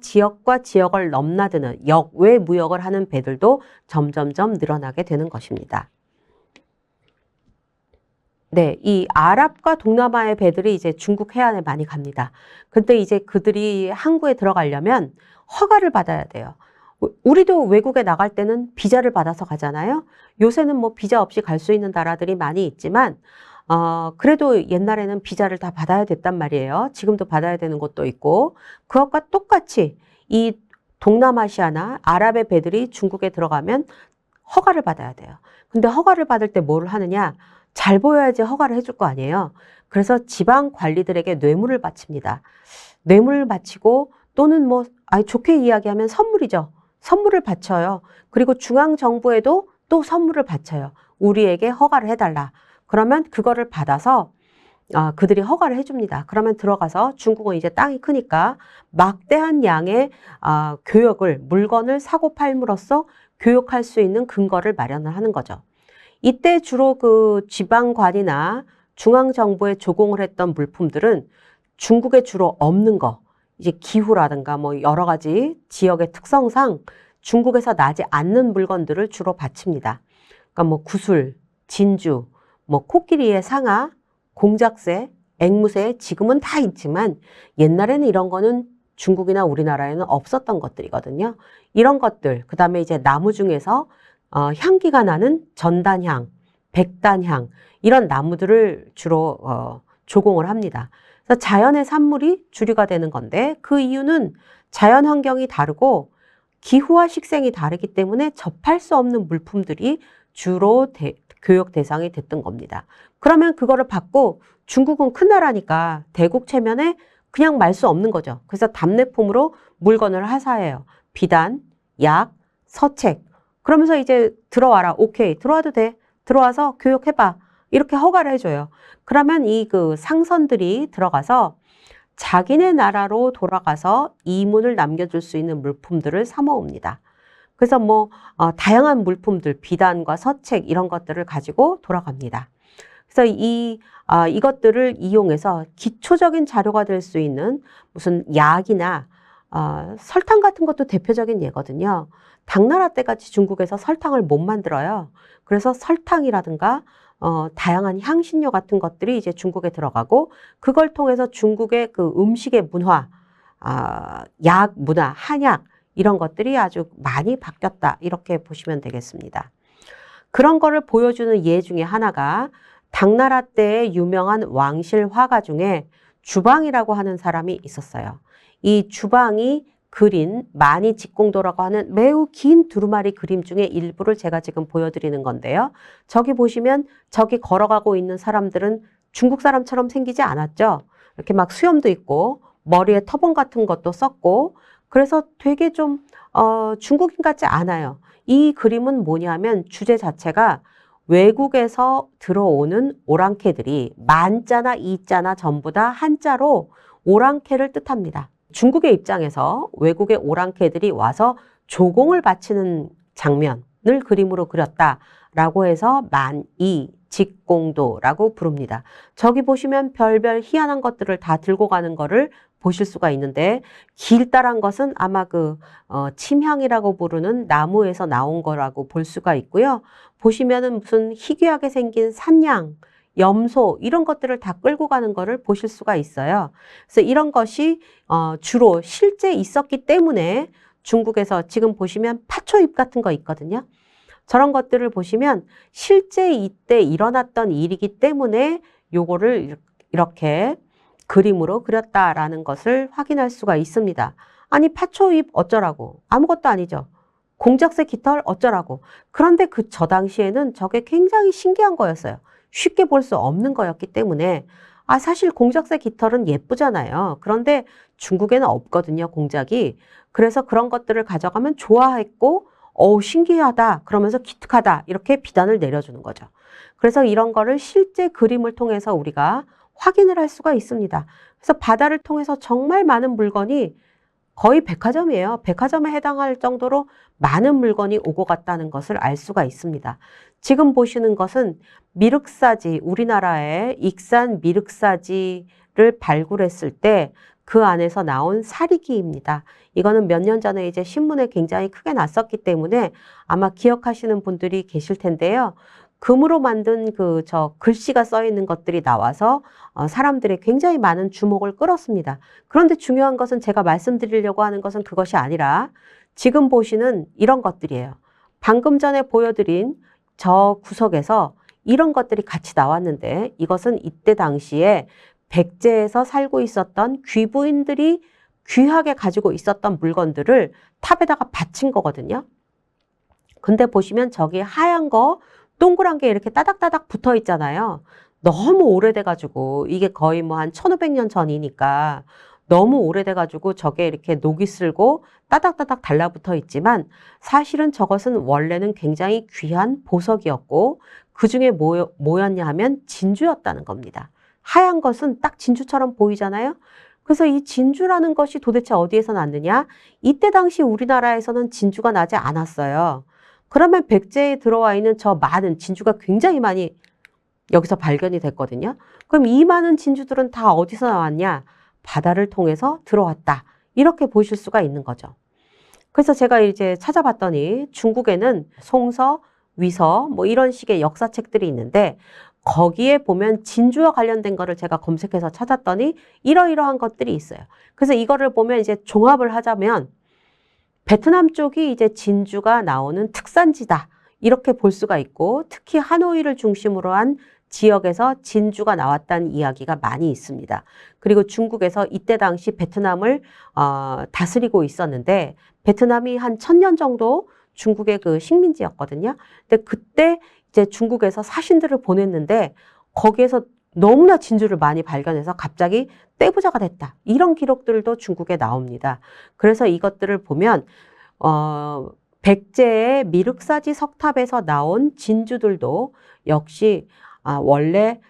지역을 넘나드는 역외 무역을 하는 배들도 점점점 늘어나게 되는 것입니다. 네, 이 아랍과 동남아의 배들이 이제 중국 해안에 많이 갑니다. 근데 이제 그들이 항구에 들어가려면 허가를 받아야 돼요. 우리도 외국에 나갈 때는 비자를 받아서 가잖아요. 요새는 뭐 비자 없이 갈 수 있는 나라들이 많이 있지만 그래도 옛날에는 비자를 다 받아야 됐단 말이에요. 지금도 받아야 되는 곳도 있고, 그것과 똑같이 이 동남아시아나 아랍의 배들이 중국에 들어가면 허가를 받아야 돼요. 근데 허가를 받을 때 뭐를 하느냐? 잘 보여야지 허가를 해줄 거 아니에요. 그래서 지방 관리들에게 뇌물을 바칩니다. 뇌물을 바치고 또는 뭐 좋게 이야기하면 선물이죠. 선물을 바쳐요. 그리고 중앙정부에도 또 선물을 바쳐요. 우리에게 허가를 해달라. 그러면 그거를 받아서 그들이 허가를 해줍니다. 그러면 들어가서, 중국은 이제 땅이 크니까 막대한 양의 물건을 사고 팔므로써 교역할 수 있는 근거를 마련을 하는 거죠. 이때 주로 그 지방관이나 중앙정부에 조공을 했던 물품들은 중국에 주로 없는 거, 이제 기후라든가 뭐 여러 가지 지역의 특성상 중국에서 나지 않는 물건들을 주로 바칩니다. 그러니까 뭐 구슬, 진주, 뭐 코끼리의 상아, 공작새, 앵무새, 지금은 다 있지만 옛날에는 이런 거는 중국이나 우리나라에는 없었던 것들이거든요. 이런 것들, 그 다음에 이제 나무 중에서 향기가 나는 전단향, 백단향 이런 나무들을 주로 조공을 합니다. 그래서 자연의 산물이 주류가 되는 건데, 그 이유는 자연 환경이 다르고 기후와 식생이 다르기 때문에 접할 수 없는 물품들이 주로 교역 대상이 됐던 겁니다. 그러면 그거를 받고 중국은 큰 나라니까 대국 체면에 그냥 말 수 없는 거죠. 그래서 답례품으로 물건을 하사해요. 비단, 약, 서책. 그러면서 이제 들어와라. 오케이. 들어와도 돼. 들어와서 교역해봐. 이렇게 허가를 해줘요. 그러면 이 그 상선들이 들어가서 자기네 나라로 돌아가서 이문을 남겨줄 수 있는 물품들을 사모읍니다. 그래서 뭐 다양한 물품들, 비단과 서책 이런 것들을 가지고 돌아갑니다. 그래서 이것들을 이용해서 기초적인 자료가 될 수 있는 무슨 약이나 설탕 같은 것도 대표적인 예거든요. 당나라 때까지 중국에서 설탕을 못 만들어요. 그래서 설탕이라든가 다양한 향신료 같은 것들이 이제 중국에 들어가고 그걸 통해서 중국의 그 음식의 문화, 약 문화, 한약 이런 것들이 아주 많이 바뀌었다. 이렇게 보시면 되겠습니다. 그런 거를 보여주는 예 중에 하나가 당나라 때의 유명한 왕실 화가 중에 주방이라고 하는 사람이 있었어요. 이 주방이 그린 많이 직공도라고 하는 매우 긴 두루마리 그림 중에 일부를 제가 지금 보여드리는 건데요. 저기 보시면 저기 걸어가고 있는 사람들은 중국 사람처럼 생기지 않았죠. 이렇게 막 수염도 있고 머리에 터번 같은 것도 썼고 그래서 되게 좀 중국인 같지 않아요. 이 그림은 뭐냐면 주제 자체가 외국에서 들어오는 오랑캐들이 만자나 이자나 전부 다 한자로 오랑캐를 뜻합니다. 중국의 입장에서 외국의 오랑캐들이 와서 조공을 바치는 장면을 그림으로 그렸다라고 해서 만이 직공도라고 부릅니다. 저기 보시면 별별 희한한 것들을 다 들고 가는 거를 보실 수가 있는데 길다란 것은 아마 침향이라고 부르는 나무에서 나온 거라고 볼 수가 있고요. 보시면은 무슨 희귀하게 생긴 산양, 염소 이런 것들을 다 끌고 가는 거를 보실 수가 있어요. 그래서 이런 것이 주로 실제 있었기 때문에 중국에서 지금 보시면 파초잎 같은 거 있거든요. 저런 것들을 보시면 실제 이때 일어났던 일이기 때문에 요거를 이렇게 그림으로 그렸다라는 것을 확인할 수가 있습니다. 아니 파초잎 어쩌라고? 아무것도 아니죠. 공작새 깃털 어쩌라고? 그런데 저 당시에는 저게 굉장히 신기한 거였어요. 쉽게 볼 수 없는 거였기 때문에 사실 공작새 깃털은 예쁘잖아요. 그런데 중국에는 없거든요, 공작이. 그래서 그런 것들을 가져가면 좋아했고 신기하다 그러면서 기특하다 이렇게 비단을 내려주는 거죠. 그래서 이런 거를 실제 그림을 통해서 우리가 확인을 할 수가 있습니다. 그래서 바다를 통해서 정말 많은 물건이 거의 백화점이에요. 백화점에 해당할 정도로 많은 물건이 오고 갔다는 것을 알 수가 있습니다. 지금 보시는 것은 미륵사지, 우리나라의 익산 미륵사지를 발굴했을 때 그 안에서 나온 사리기입니다. 이거는 몇 년 전에 이제 신문에 굉장히 크게 났었기 때문에 아마 기억하시는 분들이 계실 텐데요. 금으로 만든 글씨가 써 있는 것들이 나와서 사람들의 굉장히 많은 주목을 끌었습니다. 그런데 중요한 것은 제가 말씀드리려고 하는 것은 그것이 아니라 지금 보시는 이런 것들이에요. 방금 전에 보여드린 저 구석에서 이런 것들이 같이 나왔는데 이것은 이때 당시에 백제에서 살고 있었던 귀부인들이 귀하게 가지고 있었던 물건들을 탑에다가 받친 거거든요. 근데 보시면 저기 하얀 거 동그란 게 이렇게 따닥따닥 붙어 있잖아요. 너무 오래돼가지고 이게 거의 뭐 한 1500년 전이니까 너무 오래돼가지고 저게 이렇게 녹이 슬고 따닥따닥 달라붙어 있지만 사실은 저것은 원래는 굉장히 귀한 보석이었고 그중에 뭐였냐 하면 진주였다는 겁니다. 하얀 것은 딱 진주처럼 보이잖아요. 그래서 이 진주라는 것이 도대체 어디에서 났느냐? 이때 당시 우리나라에서는 진주가 나지 않았어요. 그러면 백제에 들어와 있는 저 많은 진주가 굉장히 많이 여기서 발견이 됐거든요. 그럼 이 많은 진주들은 다 어디서 나왔냐? 바다를 통해서 들어왔다. 이렇게 보실 수가 있는 거죠. 그래서 제가 이제 찾아봤더니 중국에는 송서, 위서 뭐 이런 식의 역사책들이 있는데 거기에 보면 진주와 관련된 거를 제가 검색해서 찾았더니 이러이러한 것들이 있어요. 그래서 이거를 보면 이제 종합을 하자면 베트남 쪽이 이제 진주가 나오는 특산지다. 이렇게 볼 수가 있고 특히 하노이를 중심으로 한 지역에서 진주가 나왔다는 이야기가 많이 있습니다. 그리고 중국에서 이때 당시 베트남을 다스리고 있었는데 베트남이 한 1000년 정도 중국의 그 식민지였거든요. 근데 그때 이제 중국에서 사신들을 보냈는데 거기에서 너무나 진주를 많이 발견해서 갑자기 떼부자가 됐다. 이런 기록들도 중국에 나옵니다. 그래서 이것들을 보면 백제의 미륵사지 석탑에서 나온 진주들도 역시 원래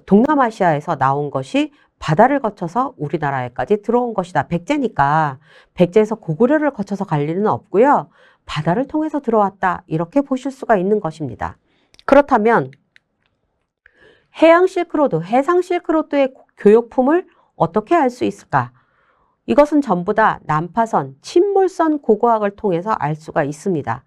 동남아시아에서 나온 것이 바다를 거쳐서 우리나라에까지 들어온 것이다. 백제니까 백제에서 고구려를 거쳐서 갈 일은 없고요. 바다를 통해서 들어왔다. 이렇게 보실 수가 있는 것입니다. 그렇다면 해양 실크로드, 해상 실크로드의 교역품을 어떻게 알 수 있을까? 이것은 전부 다 난파선, 침몰선 고고학을 통해서 알 수가 있습니다.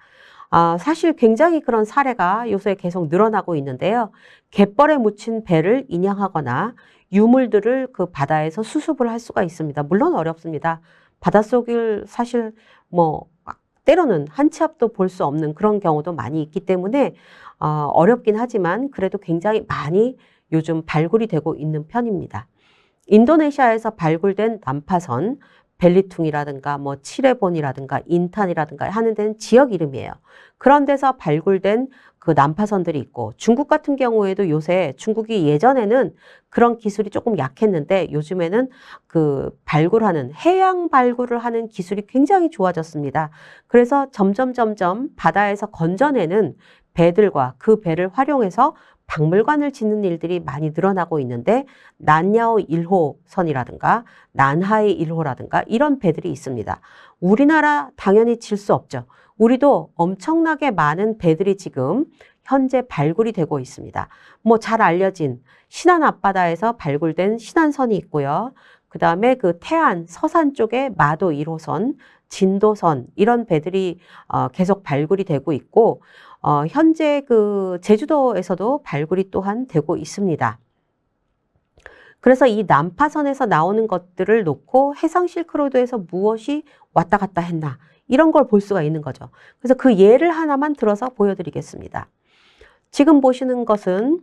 사실 굉장히 그런 사례가 요새 계속 늘어나고 있는데요. 갯벌에 묻힌 배를 인양하거나 유물들을 그 바다에서 수습을 할 수가 있습니다. 물론 어렵습니다. 바닷속을 사실 때로는 한 치 앞도 볼 수 없는 그런 경우도 많이 있기 때문에 어렵긴 하지만 그래도 굉장히 많이 요즘 발굴이 되고 있는 편입니다. 인도네시아에서 발굴된 난파선, 벨리퉁이라든가 칠레본이라든가 인탄이라든가 하는 데는 지역 이름이에요. 그런 데서 발굴된 그 난파선들이 있고 중국 같은 경우에도 요새 중국이 예전에는 그런 기술이 조금 약했는데 요즘에는 그 발굴하는 해양 발굴을 하는 기술이 굉장히 좋아졌습니다. 그래서 점점 바다에서 건져내는 배들과 그 배를 활용해서 박물관을 짓는 일들이 많이 늘어나고 있는데 난야오 1호선이라든가 난하이 1호라든가 이런 배들이 있습니다. 우리나라 당연히 질 수 없죠. 우리도 엄청나게 많은 배들이 지금 현재 발굴이 되고 있습니다. 잘 알려진 신안 앞바다에서 발굴된 신안선이 있고요. 그 다음에 그 태안, 서산 쪽에 마도 1호선, 진도선 이런 배들이 계속 발굴이 되고 있고 현재 그 제주도에서도 발굴이 또한 되고 있습니다. 그래서 이 난파선에서 나오는 것들을 놓고 해상 실크로드에서 무엇이 왔다 갔다 했나 이런 걸 볼 수가 있는 거죠. 그래서 그 예를 하나만 들어서 보여드리겠습니다. 지금 보시는 것은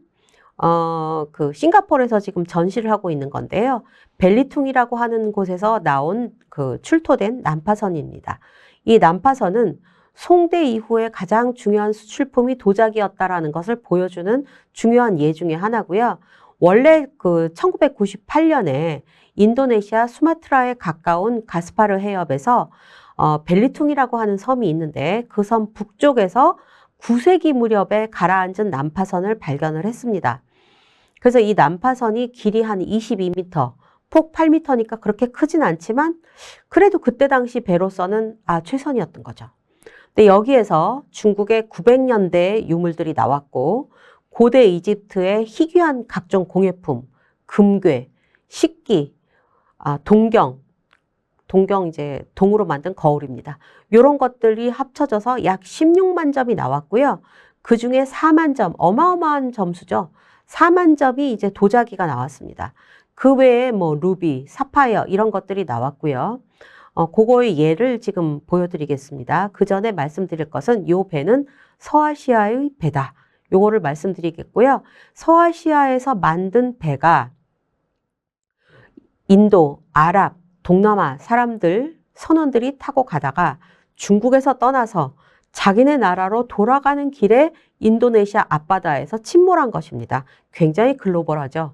그 싱가포르에서 지금 전시를 하고 있는 건데요. 벨리퉁이라고 하는 곳에서 나온 그 출토된 난파선입니다. 이 난파선은 송대 이후에 가장 중요한 수출품이 도자기였다라는 것을 보여주는 중요한 예 중에 하나고요. 원래 그 1998년에 인도네시아 수마트라에 가까운 가스파르 해협에서 벨리퉁이라고 하는 섬이 있는데 그 섬 북쪽에서 9세기 무렵에 가라앉은 난파선을 발견을 했습니다. 그래서 이 난파선이 길이 한 22m, 폭 8m니까 그렇게 크진 않지만 그래도 그때 당시 배로서는 최선이었던 거죠. 근데 여기에서 중국의 900년대 유물들이 나왔고 고대 이집트의 희귀한 각종 공예품, 금괴, 식기, 동경 이제 동으로 만든 거울입니다. 이런 것들이 합쳐져서 약 16만 점이 나왔고요. 그 중에 4만 점, 어마어마한 점수죠. 4만 점이 이제 도자기가 나왔습니다. 그 외에 루비, 사파이어 이런 것들이 나왔고요. 그거의 예를 지금 보여드리겠습니다. 그 전에 말씀드릴 것은 이 배는 서아시아의 배다. 요거를 말씀드리겠고요. 서아시아에서 만든 배가 인도, 아랍, 동남아 사람들, 선원들이 타고 가다가 중국에서 떠나서 자기네 나라로 돌아가는 길에 인도네시아 앞바다에서 침몰한 것입니다. 굉장히 글로벌하죠.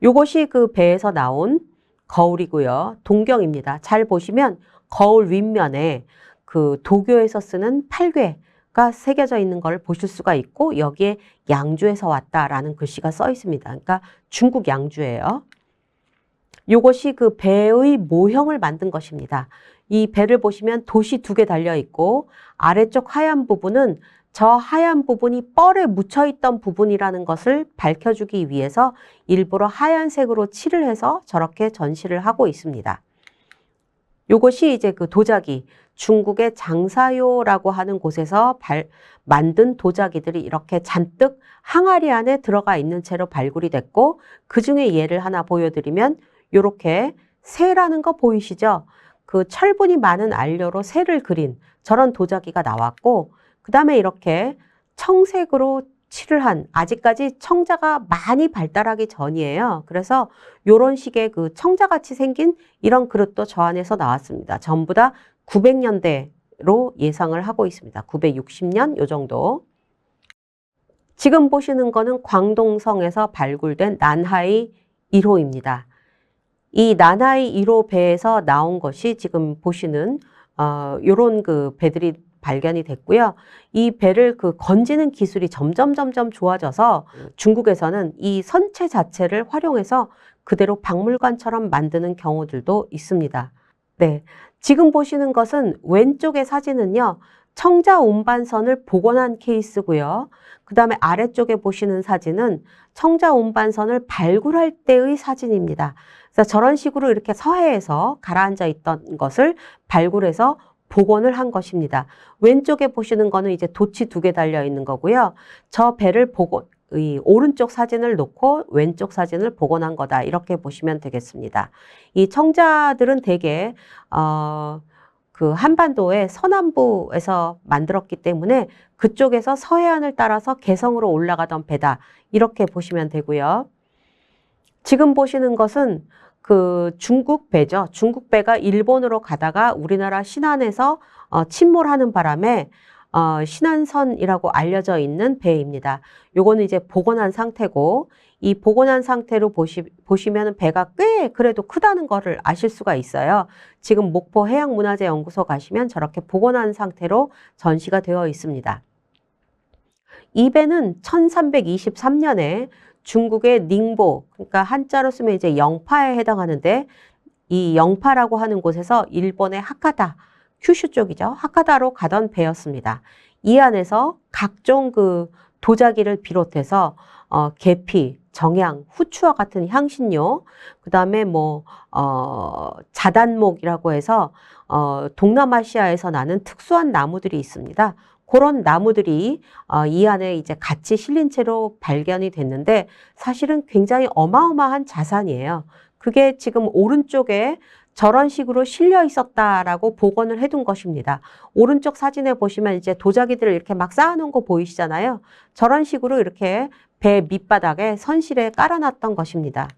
요것이 그 배에서 나온 거울이고요. 동경입니다. 잘 보시면 거울 윗면에 그 도교에서 쓰는 팔괘가 새겨져 있는 걸 보실 수가 있고 여기에 양주에서 왔다라는 글씨가 써 있습니다. 그러니까 중국 양주예요. 요것이 그 배의 모형을 만든 것입니다. 이 배를 보시면 돛이 2개 달려 있고 아래쪽 하얀 부분은 저 하얀 부분이 뻘에 묻혀있던 부분이라는 것을 밝혀주기 위해서 일부러 하얀색으로 칠을 해서 저렇게 전시를 하고 있습니다. 요것이 이제 그 도자기, 중국의 장사요라고 하는 곳에서 만든 도자기들이 이렇게 잔뜩 항아리 안에 들어가 있는 채로 발굴이 됐고 그 중에 예를 하나 보여드리면 요렇게 새라는 거 보이시죠? 그 철분이 많은 안료로 새를 그린 저런 도자기가 나왔고 그 다음에 이렇게 청색으로 칠을 한, 아직까지 청자가 많이 발달하기 전이에요. 그래서 요런 식의 그 청자같이 생긴 이런 그릇도 저 안에서 나왔습니다. 전부 다 900년대로 예상을 하고 있습니다. 960년 요 정도. 지금 보시는 거는 광동성에서 발굴된 난하이 1호입니다. 이 난하이 1호 배에서 나온 것이 지금 보시는 요런 그 배들이 발견이 됐고요. 이 배를 그 건지는 기술이 점점 좋아져서 중국에서는 이 선체 자체를 활용해서 그대로 박물관처럼 만드는 경우들도 있습니다. 네. 지금 보시는 것은 왼쪽의 사진은요, 청자 운반선을 복원한 케이스고요. 그 다음에 아래쪽에 보시는 사진은 청자 운반선을 발굴할 때의 사진입니다. 그래서 저런 식으로 이렇게 서해에서 가라앉아 있던 것을 발굴해서 복원을 한 것입니다. 왼쪽에 보시는 거는 이제 돛이 2개 달려 있는 거고요. 저 배를 이 오른쪽 사진을 놓고 왼쪽 사진을 복원한 거다. 이렇게 보시면 되겠습니다. 이 청자들은 대개 그 한반도의 서남부에서 만들었기 때문에 그쪽에서 서해안을 따라서 개성으로 올라가던 배다. 이렇게 보시면 되고요. 지금 보시는 것은 그 중국 배죠. 중국 배가 일본으로 가다가 우리나라 신안에서 침몰하는 바람에 신안선이라고 알려져 있는 배입니다. 요거는 이제 복원한 상태고, 이 복원한 상태로 보시면 배가 꽤 그래도 크다는 거를 아실 수가 있어요. 지금 목포 해양문화재연구소 가시면 저렇게 복원한 상태로 전시가 되어 있습니다. 이 배는 1323년에 중국의 닝보, 그러니까 한자로 쓰면 이제 영파에 해당하는데, 이 영파라고 하는 곳에서 일본의 하카다, 큐슈 쪽이죠. 하카다로 가던 배였습니다. 이 안에서 각종 그 도자기를 비롯해서 계피, 정향, 후추와 같은 향신료, 그 다음에 자단목이라고 해서 동남아시아에서 나는 특수한 나무들이 있습니다. 그런 나무들이 이 안에 이제 같이 실린 채로 발견이 됐는데 사실은 굉장히 어마어마한 자산이에요. 그게 지금 오른쪽에 저런 식으로 실려 있었다라고 복원을 해둔 것입니다. 오른쪽 사진에 보시면 이제 도자기들을 이렇게 막 쌓아놓은 거 보이시잖아요. 저런 식으로 이렇게 배 밑바닥에 선실에 깔아놨던 것입니다.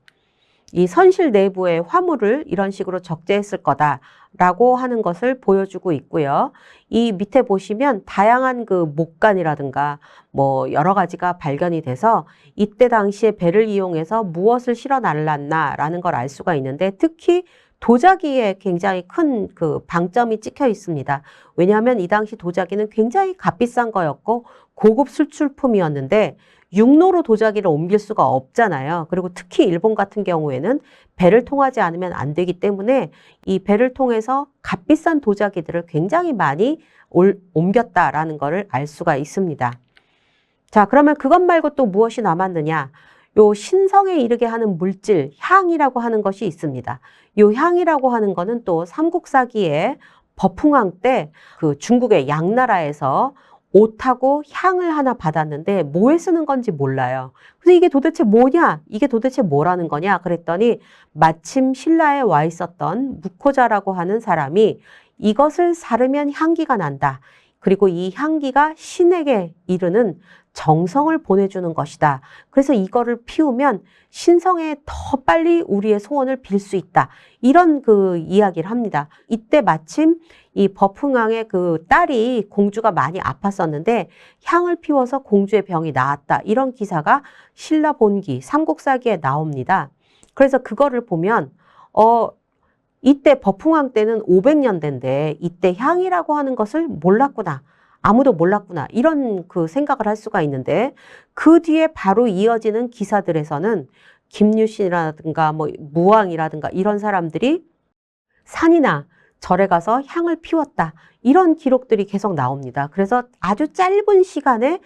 이 선실 내부의 화물을 이런 식으로 적재했을 거다라고 하는 것을 보여주고 있고요. 이 밑에 보시면 다양한 그 목간이라든가 여러 가지가 발견이 돼서 이때 당시에 배를 이용해서 무엇을 실어 날랐나라는 걸 알 수가 있는데, 특히 도자기에 굉장히 큰 그 방점이 찍혀 있습니다. 왜냐하면 이 당시 도자기는 굉장히 값비싼 거였고 고급 수출품이었는데 육로로 도자기를 옮길 수가 없잖아요. 그리고 특히 일본 같은 경우에는 배를 통하지 않으면 안 되기 때문에 이 배를 통해서 값비싼 도자기들을 굉장히 많이 옮겼다라는 것을 알 수가 있습니다. 자, 그러면 그것 말고 또 무엇이 남았느냐? 요 신성에 이르게 하는 물질, 향이라고 하는 것이 있습니다. 요 향이라고 하는 거는 또 삼국사기에 버풍왕 때 그 중국의 양나라에서 옷하고 향을 하나 받았는데 뭐에 쓰는 건지 몰라요. 그래서 이게 도대체 뭐냐? 이게 도대체 뭐라는 거냐? 그랬더니 마침 신라에 와 있었던 무코자라고 하는 사람이 이것을 사르면 향기가 난다. 그리고 이 향기가 신에게 이르는 정성을 보내주는 것이다. 그래서 이거를 피우면 신성에 더 빨리 우리의 소원을 빌 수 있다. 이런 그 이야기를 합니다. 이때 마침 이 버풍왕의 그 딸이 공주가 많이 아팠었는데 향을 피워서 공주의 병이 나았다. 이런 기사가 신라 본기, 삼국사기에 나옵니다. 그래서 그거를 보면 이때 버풍왕 때는 500년대인데 이때 향이라고 하는 것을 몰랐구나. 아무도 몰랐구나. 이런 그 생각을 할 수가 있는데 그 뒤에 바로 이어지는 기사들에서는 김유신이라든가 무왕이라든가 이런 사람들이 산이나 절에 가서 향을 피웠다. 이런 기록들이 계속 나옵니다. 그래서 아주 짧은 시간에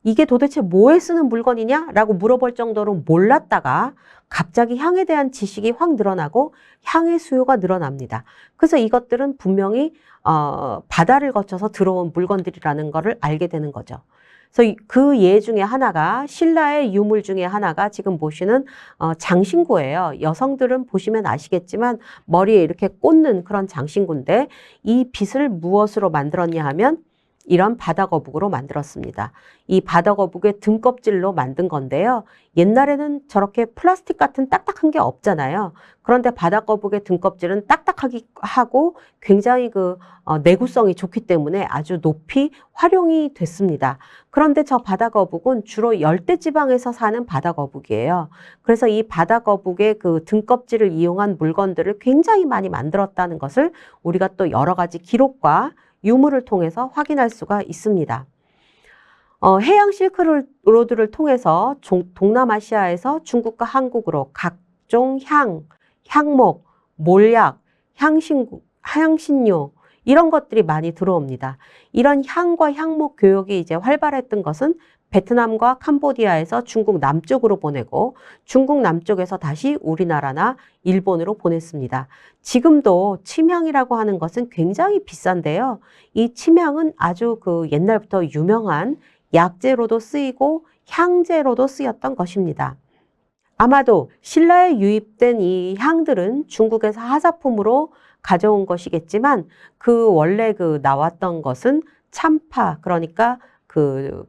이게 도대체 뭐에 쓰는 물건이냐? 라고 물어볼 정도로 몰랐다가 갑자기 향에 대한 지식이 확 늘어나고 향의 수요가 늘어납니다. 그래서 이것들은 분명히 바다를 거쳐서 들어온 물건들이라는 것을 알게 되는 거죠. 그래서 그 예 중에 하나가 신라의 유물 중에 하나가 지금 보시는 장신구예요. 여성들은 보시면 아시겠지만 머리에 이렇게 꽂는 그런 장신구인데 이 빗을 무엇으로 만들었냐 하면 이런 바다거북으로 만들었습니다. 이 바다거북의 등껍질로 만든 건데요. 옛날에는 저렇게 플라스틱 같은 딱딱한 게 없잖아요. 그런데 바다거북의 등껍질은 딱딱하기 하고 굉장히 내구성이 좋기 때문에 아주 높이 활용이 됐습니다. 그런데 저 바다거북은 주로 열대지방에서 사는 바다거북이에요. 그래서 이 바다거북의 그 등껍질을 이용한 물건들을 굉장히 많이 만들었다는 것을 우리가 또 여러 가지 기록과 유물을 통해서 확인할 수가 있습니다. 해양 실크로드를 통해서 동남아시아에서 중국과 한국으로 각종 향목, 몰약, 향신료 이런 것들이 많이 들어옵니다. 이런 향과 향목 교역이 이제 활발했던 것은 베트남과 캄보디아에서 중국 남쪽으로 보내고 중국 남쪽에서 다시 우리나라나 일본으로 보냈습니다. 지금도 침향이라고 하는 것은 굉장히 비싼데요. 이 침향은 아주 옛날부터 유명한 약재로도 쓰이고 향재로도 쓰였던 것입니다. 아마도 신라에 유입된 이 향들은 중국에서 하사품으로 가져온 것이겠지만 원래 나왔던 것은 참파, 그러니까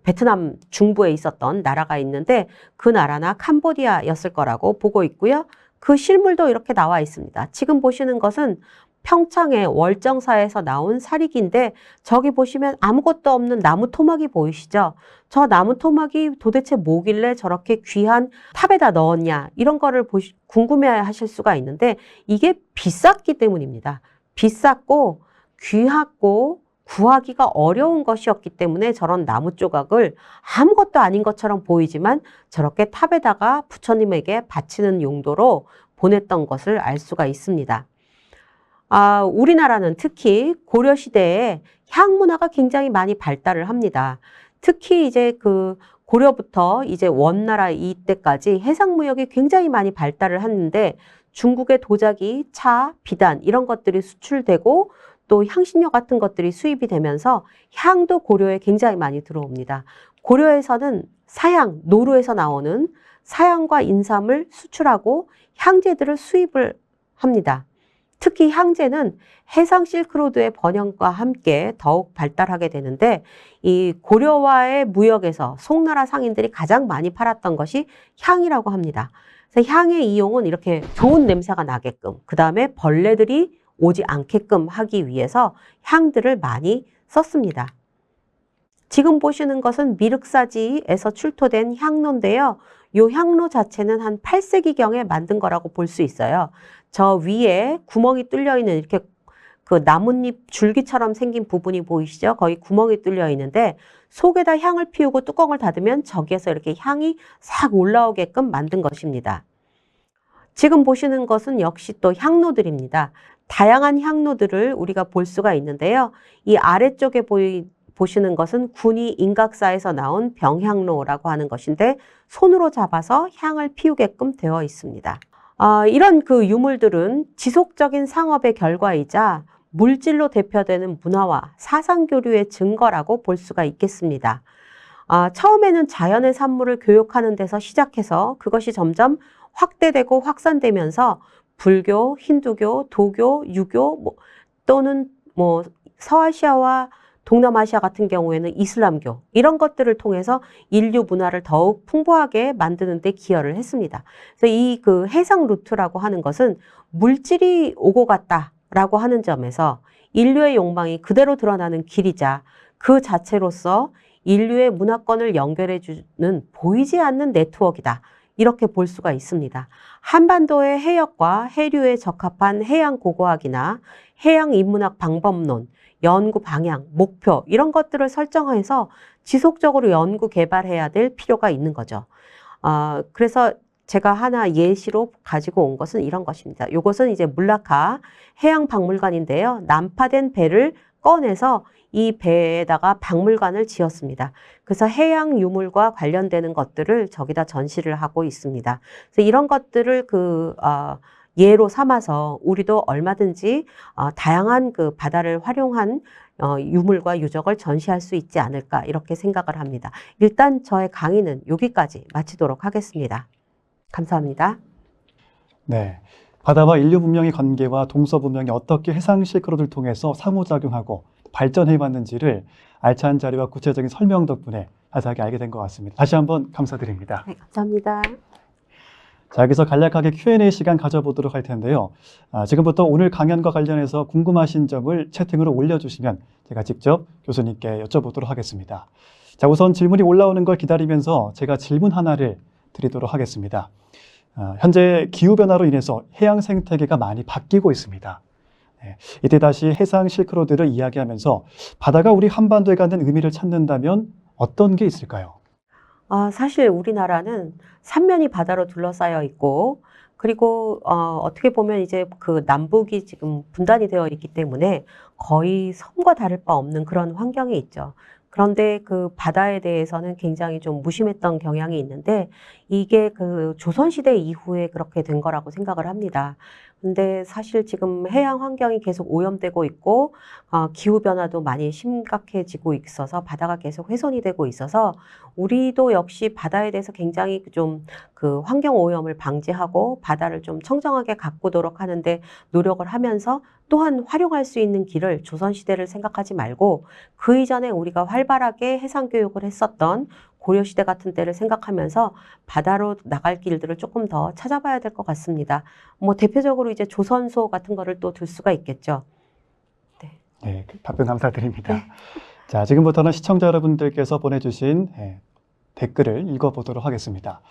베트남 중부에 있었던 나라가 있는데 그 나라나 캄보디아였을 거라고 보고 있고요. 그 실물도 이렇게 나와 있습니다. 지금 보시는 것은 평창의 월정사에서 나온 사리기인데 저기 보시면 아무것도 없는 나무 토막이 보이시죠? 저 나무 토막이 도대체 뭐길래 저렇게 귀한 탑에다 넣었냐 이런 거를 궁금해 하실 수가 있는데 이게 비쌌기 때문입니다. 비쌌고 귀하고 구하기가 어려운 것이었기 때문에 저런 나무 조각을 아무것도 아닌 것처럼 보이지만 저렇게 탑에다가 부처님에게 바치는 용도로 보냈던 것을 알 수가 있습니다. 우리나라는 특히 고려시대에 향문화가 굉장히 많이 발달을 합니다. 특히 이제 고려부터 이제 원나라 이때까지 해상무역이 굉장히 많이 발달을 했는데 중국의 도자기, 차, 비단 이런 것들이 수출되고 또 향신료 같은 것들이 수입이 되면서 향도 고려에 굉장히 많이 들어옵니다. 고려에서는 사향, 노루에서 나오는 사향과 인삼을 수출하고 향재들을 수입을 합니다. 특히 향재는 해상 실크로드의 번영과 함께 더욱 발달하게 되는데 이 고려와의 무역에서 송나라 상인들이 가장 많이 팔았던 것이 향이라고 합니다. 그래서 향의 이용은 이렇게 좋은 냄새가 나게끔, 그 다음에 벌레들이 오지 않게끔 하기 위해서 향들을 많이 썼습니다. 지금 보시는 것은 미륵사지에서 출토된 향로인데요. 이 향로 자체는 한 8세기경에 만든 거라고 볼 수 있어요. 저 위에 구멍이 뚫려 있는 이렇게 나뭇잎 줄기처럼 생긴 부분이 보이시죠? 거기 구멍이 뚫려 있는데 속에다 향을 피우고 뚜껑을 닫으면 저기에서 이렇게 향이 싹 올라오게끔 만든 것입니다. 지금 보시는 것은 역시 또 향로들입니다. 다양한 향로들을 우리가 볼 수가 있는데요. 이 아래쪽에 보시는 것은 군이 인각사에서 나온 병향로라고 하는 것인데 손으로 잡아서 향을 피우게끔 되어 있습니다. 이런 유물들은 지속적인 상업의 결과이자 물질로 대표되는 문화와 사상교류의 증거라고 볼 수가 있겠습니다. 처음에는 자연의 산물을 교육하는 데서 시작해서 그것이 점점 확대되고 확산되면서 불교, 힌두교, 도교, 유교 또는 서아시아와 동남아시아 같은 경우에는 이슬람교 이런 것들을 통해서 인류 문화를 더욱 풍부하게 만드는 데 기여를 했습니다. 그래서 이 해상 루트라고 하는 것은 물질이 오고 갔다라고 하는 점에서 인류의 욕망이 그대로 드러나는 길이자 그 자체로서 인류의 문화권을 연결해 주는 보이지 않는 네트워크이다. 이렇게 볼 수가 있습니다. 한반도의 해역과 해류에 적합한 해양 고고학이나 해양 인문학 방법론, 연구 방향, 목표 이런 것들을 설정해서 지속적으로 연구 개발해야 될 필요가 있는 거죠. 그래서 제가 하나 예시로 가지고 온 것은 이런 것입니다. 이것은 이제 물라카 해양박물관인데요. 난파된 배를 꺼내서 이 배에다가 박물관을 지었습니다. 그래서 해양 유물과 관련되는 것들을 저기다 전시를 하고 있습니다. 그래서 이런 것들을 예로 삼아서 우리도 얼마든지 다양한 바다를 활용한 유물과 유적을 전시할 수 있지 않을까 이렇게 생각을 합니다. 일단 저의 강의는 여기까지 마치도록 하겠습니다. 감사합니다. 네. 바다와 인류 문명의 관계와 동서 문명이 어떻게 해상 실크로드를 통해서 상호작용하고 발전해 왔는지를 알찬 자료와 구체적인 설명 덕분에 자세하게 알게 된 것 같습니다. 다시 한번 감사드립니다. 네, 감사합니다. 자, 여기서 간략하게 Q&A 시간 가져보도록 할 텐데요. 지금부터 오늘 강연과 관련해서 궁금하신 점을 채팅으로 올려주시면 제가 직접 교수님께 여쭤보도록 하겠습니다. 자, 우선 질문이 올라오는 걸 기다리면서 제가 질문 하나를 드리도록 하겠습니다. 현재 기후변화로 인해서 해양 생태계가 많이 바뀌고 있습니다. 이때 다시 해상 실크로드를 이야기하면서 바다가 우리 한반도에 갖는 의미를 찾는다면 어떤 게 있을까요? 사실 우리나라는 삼면이 바다로 둘러싸여 있고, 그리고 어떻게 보면 이제 그 남북이 지금 분단이 되어 있기 때문에 거의 섬과 다를 바 없는 그런 환경에 있죠. 그런데 그 바다에 대해서는 굉장히 좀 무심했던 경향이 있는데, 이게 그 조선시대 이후에 그렇게 된 거라고 생각을 합니다. 근데 사실 지금 해양 환경이 계속 오염되고 있고, 기후변화도 많이 심각해지고 있어서 바다가 계속 훼손이 되고 있어서 우리도 역시 바다에 대해서 굉장히 좀 그 환경 오염을 방지하고 바다를 좀 청정하게 가꾸도록 하는데 노력을 하면서 또한 활용할 수 있는 길을 조선시대를 생각하지 말고 그 이전에 우리가 활발하게 해상 교육을 했었던 고려시대 같은 때를 생각하면서 바다로 나갈 길들을 조금 더 찾아봐야 될 것 같습니다. 뭐 대표적으로 이제 조선소 같은 거를 또 들 수가 있겠죠. 네, 답변 감사드립니다. 네. 자, 지금부터는 시청자 여러분들께서 보내주신 댓글을 읽어보도록 하겠습니다.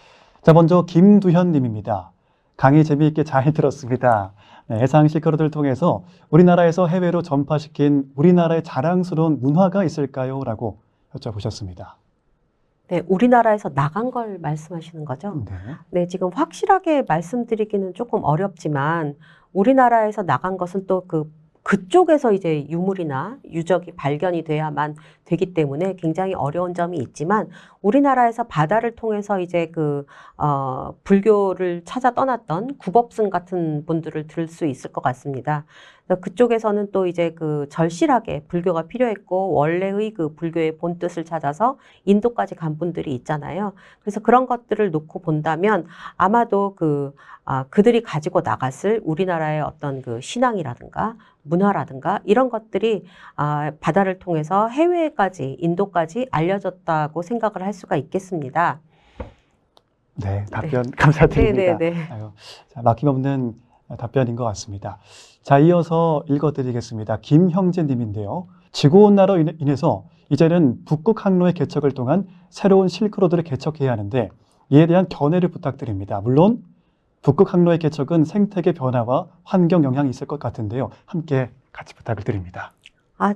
자, 먼저 김두현 님입니다. 강의 재미있게 잘 들었습니다. 해상 실크로드를 통해서 우리나라에서 해외로 전파시킨 우리나라의 자랑스러운 문화가 있을까요? 라고 여쭤보셨습니다. 네, 우리나라에서 나간 걸 말씀하시는 거죠? 네. 네, 지금 확실하게 말씀드리기는 조금 어렵지만 우리나라에서 나간 것은 또 그쪽에서 이제 유물이나 유적이 발견이 돼야만 되기 때문에 굉장히 어려운 점이 있지만 우리나라에서 바다를 통해서 이제 불교를 찾아 떠났던 구법승 같은 분들을 들 수 있을 것 같습니다. 그쪽에서는 또 이제 절실하게 불교가 필요했고 원래의 그 불교의 본뜻을 찾아서 인도까지 간 분들이 있잖아요. 그래서 그런 것들을 놓고 본다면 아마도 그들이 가지고 나갔을 우리나라의 어떤 그 신앙이라든가 문화라든가 이런 것들이 바다를 통해서 해외까지 인도까지 알려졌다고 생각을 할 수가 있겠습니다. 네, 답변 감사드립니다. 네. 자, 막힘없는 답변인 것 같습니다. 자, 이어서 읽어드리겠습니다. 김형재 님인데요. 지구온난화로 인해서 이제는 북극 항로의 개척을 통한 새로운 실크로드를 개척해야 하는데 이에 대한 견해를 부탁드립니다. 물론 북극 항로의 개척은 생태계 변화와 환경 영향이 있을 것 같은데요. 함께 같이 부탁을 드립니다.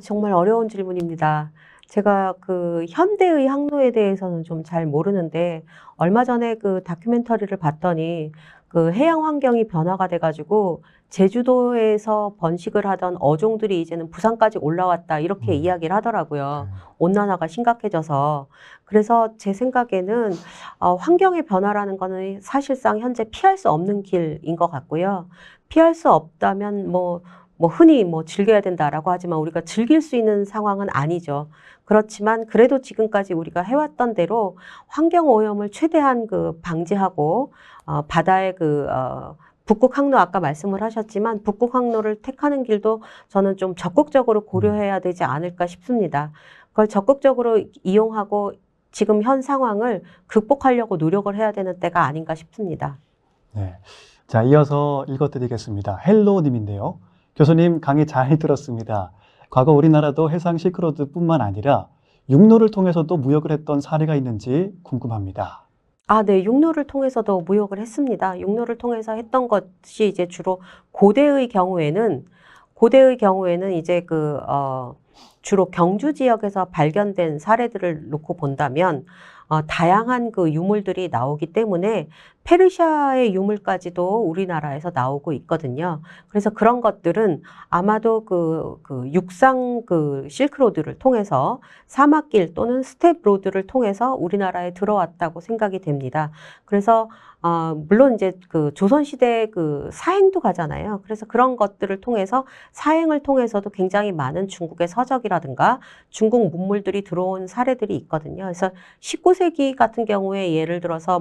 정말 어려운 질문입니다. 제가 현대의 항로에 대해서는 좀 잘 모르는데 얼마 전에 다큐멘터리를 봤더니 해양 환경이 변화가 돼가지고 제주도에서 번식을 하던 어종들이 이제는 부산까지 올라왔다 이렇게 이야기를 하더라고요. 온난화가 심각해져서. 그래서 제 생각에는 환경의 변화라는 거는 사실상 현재 피할 수 없는 길인 것 같고요. 피할 수 없다면 흔히 즐겨야 된다라고 하지만 우리가 즐길 수 있는 상황은 아니죠. 그렇지만 그래도 지금까지 우리가 해왔던 대로 환경 오염을 최대한 방지하고 바다의 북극 항로 아까 말씀을 하셨지만 북극 항로를 택하는 길도 저는 좀 적극적으로 고려해야 되지 않을까 싶습니다. 그걸 적극적으로 이용하고 지금 현 상황을 극복하려고 노력을 해야 되는 때가 아닌가 싶습니다. 네. 자, 이어서 읽어드리겠습니다. 헬로님인데요. 교수님 강의 잘 들었습니다. 과거 우리나라도 해상 실크로드뿐만 아니라 육로를 통해서도 무역을 했던 사례가 있는지 궁금합니다. 네, 육로를 통해서도 무역을 했습니다. 육로를 통해서 했던 것이 이제 주로 고대의 경우에는 이제 주로 경주 지역에서 발견된 사례들을 놓고 본다면 다양한 유물들이 나오기 때문에 페르시아의 유물까지도 우리나라에서 나오고 있거든요. 그래서 그런 것들은 아마도 육상 실크로드를 통해서 사막길 또는 스텝로드를 통해서 우리나라에 들어왔다고 생각이 됩니다. 그래서 물론 이제 조선시대 사행도 가잖아요. 그래서 그런 것들을 통해서 사행을 통해서도 굉장히 많은 중국의 서적이라든가 중국 문물들이 들어온 사례들이 있거든요. 그래서 19세기 같은 경우에 예를 들어서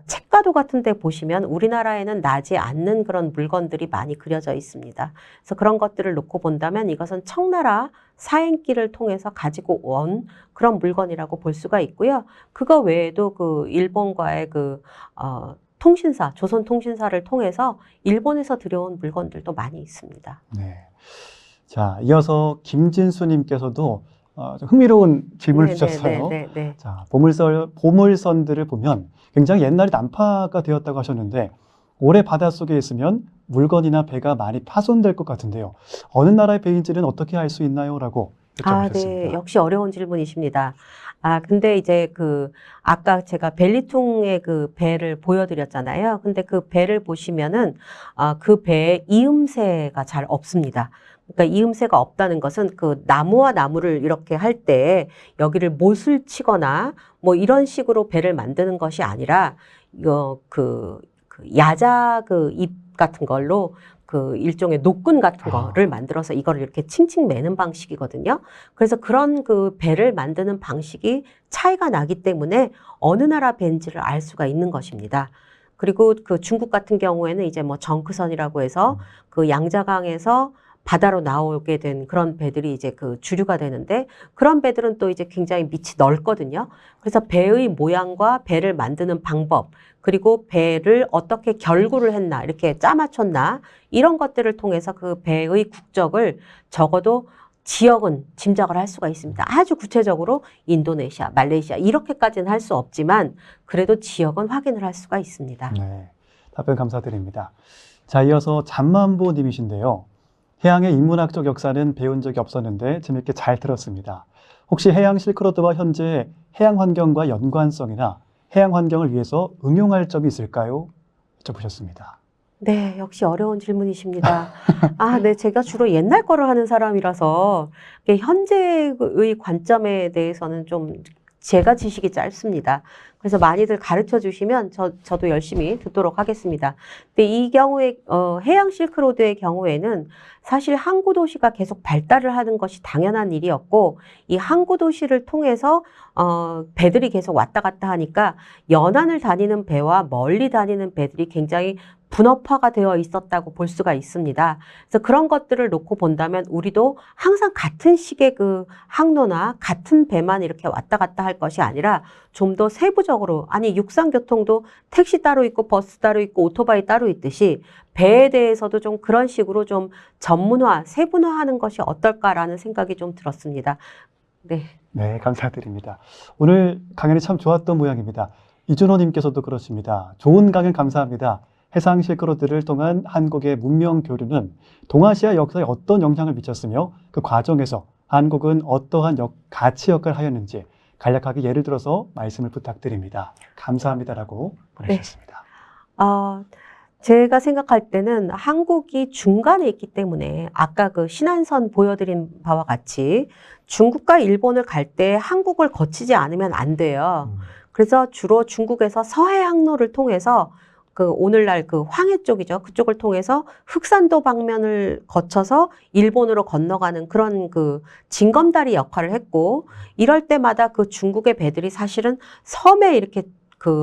책가도 같은 데 보시면 우리나라에는 나지 않는 그런 물건들이 많이 그려져 있습니다. 그래서 그런 것들을 놓고 본다면 이것은 청나라 사행길을 통해서 가지고 온 그런 물건이라고 볼 수가 있고요. 그거 외에도 그 일본과의 통신사, 조선통신사를 통해서 일본에서 들여온 물건들도 많이 있습니다. 네. 자, 이어서 김진수님께서도 좀 흥미로운 질문을 주셨어요. 네. 자, 보물선들을 보면 굉장히 옛날에 난파가 되었다고 하셨는데 올해 바닷속에 있으면 물건이나 배가 많이 파손될 것 같은데요. 어느 나라의 배인지는 어떻게 알 수 있나요? 라고 여쭤보셨습니다. 네. 역시 어려운 질문이십니다. 근데 이제 아까 제가 벨리통의 그 배를 보여드렸잖아요. 근데 그 배를 보시면은, 그 배에 이음새가 잘 없습니다. 그러니까 이음새가 없다는 것은 그 나무와 나무를 이렇게 할 때 여기를 못을 치거나 뭐 이런 식으로 배를 만드는 것이 아니라, 야자 잎 같은 걸로 일종의 노끈 같은 거를 만들어서 이거를 이렇게 칭칭 매는 방식이거든요. 그래서 그런 그 배를 만드는 방식이 차이가 나기 때문에 어느 나라 배인지를 알 수가 있는 것입니다. 그리고 그 중국 같은 경우에는 이제 뭐 정크선이라고 해서 그 양자강에서 바다로 나오게 된 그런 배들이 이제 주류가 되는데 그런 배들은 또 이제 굉장히 밑이 넓거든요. 그래서 배의 모양과 배를 만드는 방법, 그리고 배를 어떻게 결구를 했나, 이렇게 짜맞췄나, 이런 것들을 통해서 그 배의 국적을 적어도 지역은 짐작을 할 수가 있습니다. 아주 구체적으로 인도네시아, 말레이시아 이렇게까지는 할 수 없지만 그래도 지역은 확인을 할 수가 있습니다. 네, 답변 감사드립니다. 자, 이어서 잠만보 님이신데요. 해양의 인문학적 역사는 배운 적이 없었는데 재밌게 잘 들었습니다. 혹시 해양 실크로드와 현재 해양 환경과 연관성이나 해양 환경을 위해서 응용할 점이 있을까요? 여쭤보셨습니다. 네, 역시 어려운 질문이십니다. 네, 제가 주로 옛날 거를 하는 사람이라서 현재의 관점에 대해서는 좀 제가 지식이 짧습니다. 그래서 많이들 가르쳐 주시면 저도 열심히 듣도록 하겠습니다. 근데 이 경우에 해양 실크로드의 경우에는 사실 항구 도시가 계속 발달을 하는 것이 당연한 일이었고, 이 항구 도시를 통해서 배들이 계속 왔다 갔다 하니까 연안을 다니는 배와 멀리 다니는 배들이 굉장히 분업화가 되어 있었다고 볼 수가 있습니다. 그래서 그런 것들을 놓고 본다면 우리도 항상 같은 식의 그 항로나 같은 배만 이렇게 왔다 갔다 할 것이 아니라 좀 더 세부적으로, 아니 육상교통도 택시 따로 있고 버스 따로 있고 오토바이 따로 있듯이 배에 대해서도 좀 그런 식으로 좀 전문화, 세분화하는 것이 어떨까라는 생각이 좀 들었습니다. 네. 네, 감사드립니다. 오늘 강연이 참 좋았던 모양입니다. 이준호님께서도 그렇습니다. 좋은 강연 감사합니다. 해상 실크로드를 통한 한국의 문명 교류는 동아시아 역사에 어떤 영향을 미쳤으며 그 과정에서 한국은 어떠한 가치 역할을 하였는지 간략하게 예를 들어서 말씀을 부탁드립니다. 감사합니다라고 보내주셨습니다. 제가 생각할 때는 한국이 중간에 있기 때문에 아까 그 신안선 보여드린 바와 같이 중국과 일본을 갈 때 한국을 거치지 않으면 안 돼요. 그래서 주로 중국에서 서해 항로를 통해서 오늘날 황해 쪽이죠. 그쪽을 통해서 흑산도 방면을 거쳐서 일본으로 건너가는 그런 징검다리 역할을 했고, 이럴 때마다 그 중국의 배들이 사실은 섬에 이렇게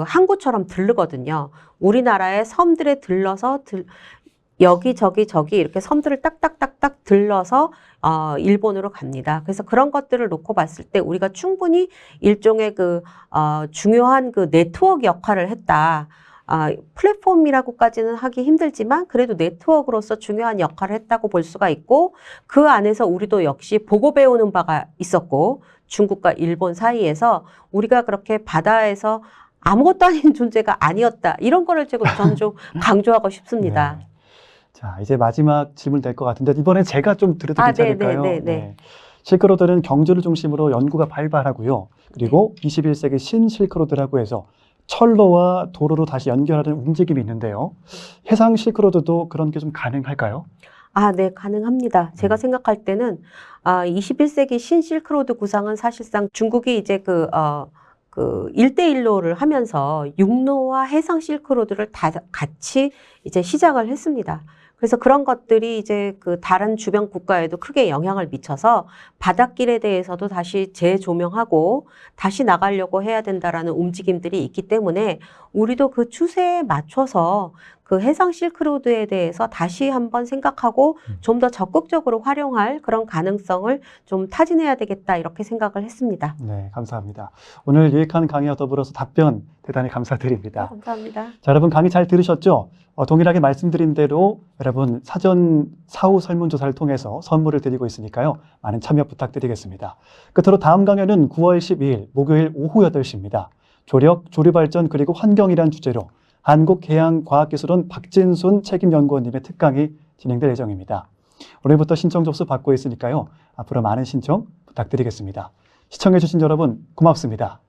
항구처럼 들르거든요. 우리나라의 섬들에 들러서 여기 저기 이렇게 섬들을 딱딱딱딱 들러서 일본으로 갑니다. 그래서 그런 것들을 놓고 봤을 때 우리가 충분히 일종의 중요한 네트워크 역할을 했다. 플랫폼이라고까지는 하기 힘들지만 그래도 네트워크로서 중요한 역할을 했다고 볼 수가 있고, 그 안에서 우리도 역시 보고 배우는 바가 있었고, 중국과 일본 사이에서 우리가 그렇게 바다에서 아무것도 아닌 존재가 아니었다. 이런 거를 저는 좀 강조하고 싶습니다. 네. 자, 이제 마지막 질문 될 것 같은데 이번엔 제가 좀 드려도 괜찮을까요? 네. 실크로드는 경주를 중심으로 연구가 발달하고요. 그리고 21세기 신실크로드라고 해서 철로와 도로로 다시 연결하는 움직임이 있는데요. 해상 실크로드도 그런 게 좀 가능할까요? 네, 가능합니다. 제가 생각할 때는 21세기 신실크로드 구상은 사실상 중국이 이제 1대1로를 하면서 육로와 해상 실크로드를 다 같이 이제 시작을 했습니다. 그래서 그런 것들이 이제 그 다른 주변 국가에도 크게 영향을 미쳐서 바닷길에 대해서도 다시 재조명하고 다시 나가려고 해야 된다라는 움직임들이 있기 때문에 우리도 그 추세에 맞춰서 그 해상 실크로드에 대해서 다시 한번 생각하고 좀 더 적극적으로 활용할 그런 가능성을 좀 타진해야 되겠다 이렇게 생각을 했습니다. 네, 감사합니다. 오늘 유익한 강의와 더불어서 답변 대단히 감사드립니다. 감사합니다. 자, 여러분 강의 잘 들으셨죠? 동일하게 말씀드린 대로 여러분 사전 사후 설문조사를 통해서 선물을 드리고 있으니까요. 많은 참여 부탁드리겠습니다. 끝으로 다음 강연은 9월 12일 목요일 오후 8시입니다. 조력, 조류발전 그리고 환경이란 주제로 한국해양과학기술원 박진순 책임연구원님의 특강이 진행될 예정입니다. 오늘부터 신청 접수 받고 있으니까요. 앞으로 많은 신청 부탁드리겠습니다. 시청해주신 여러분 고맙습니다.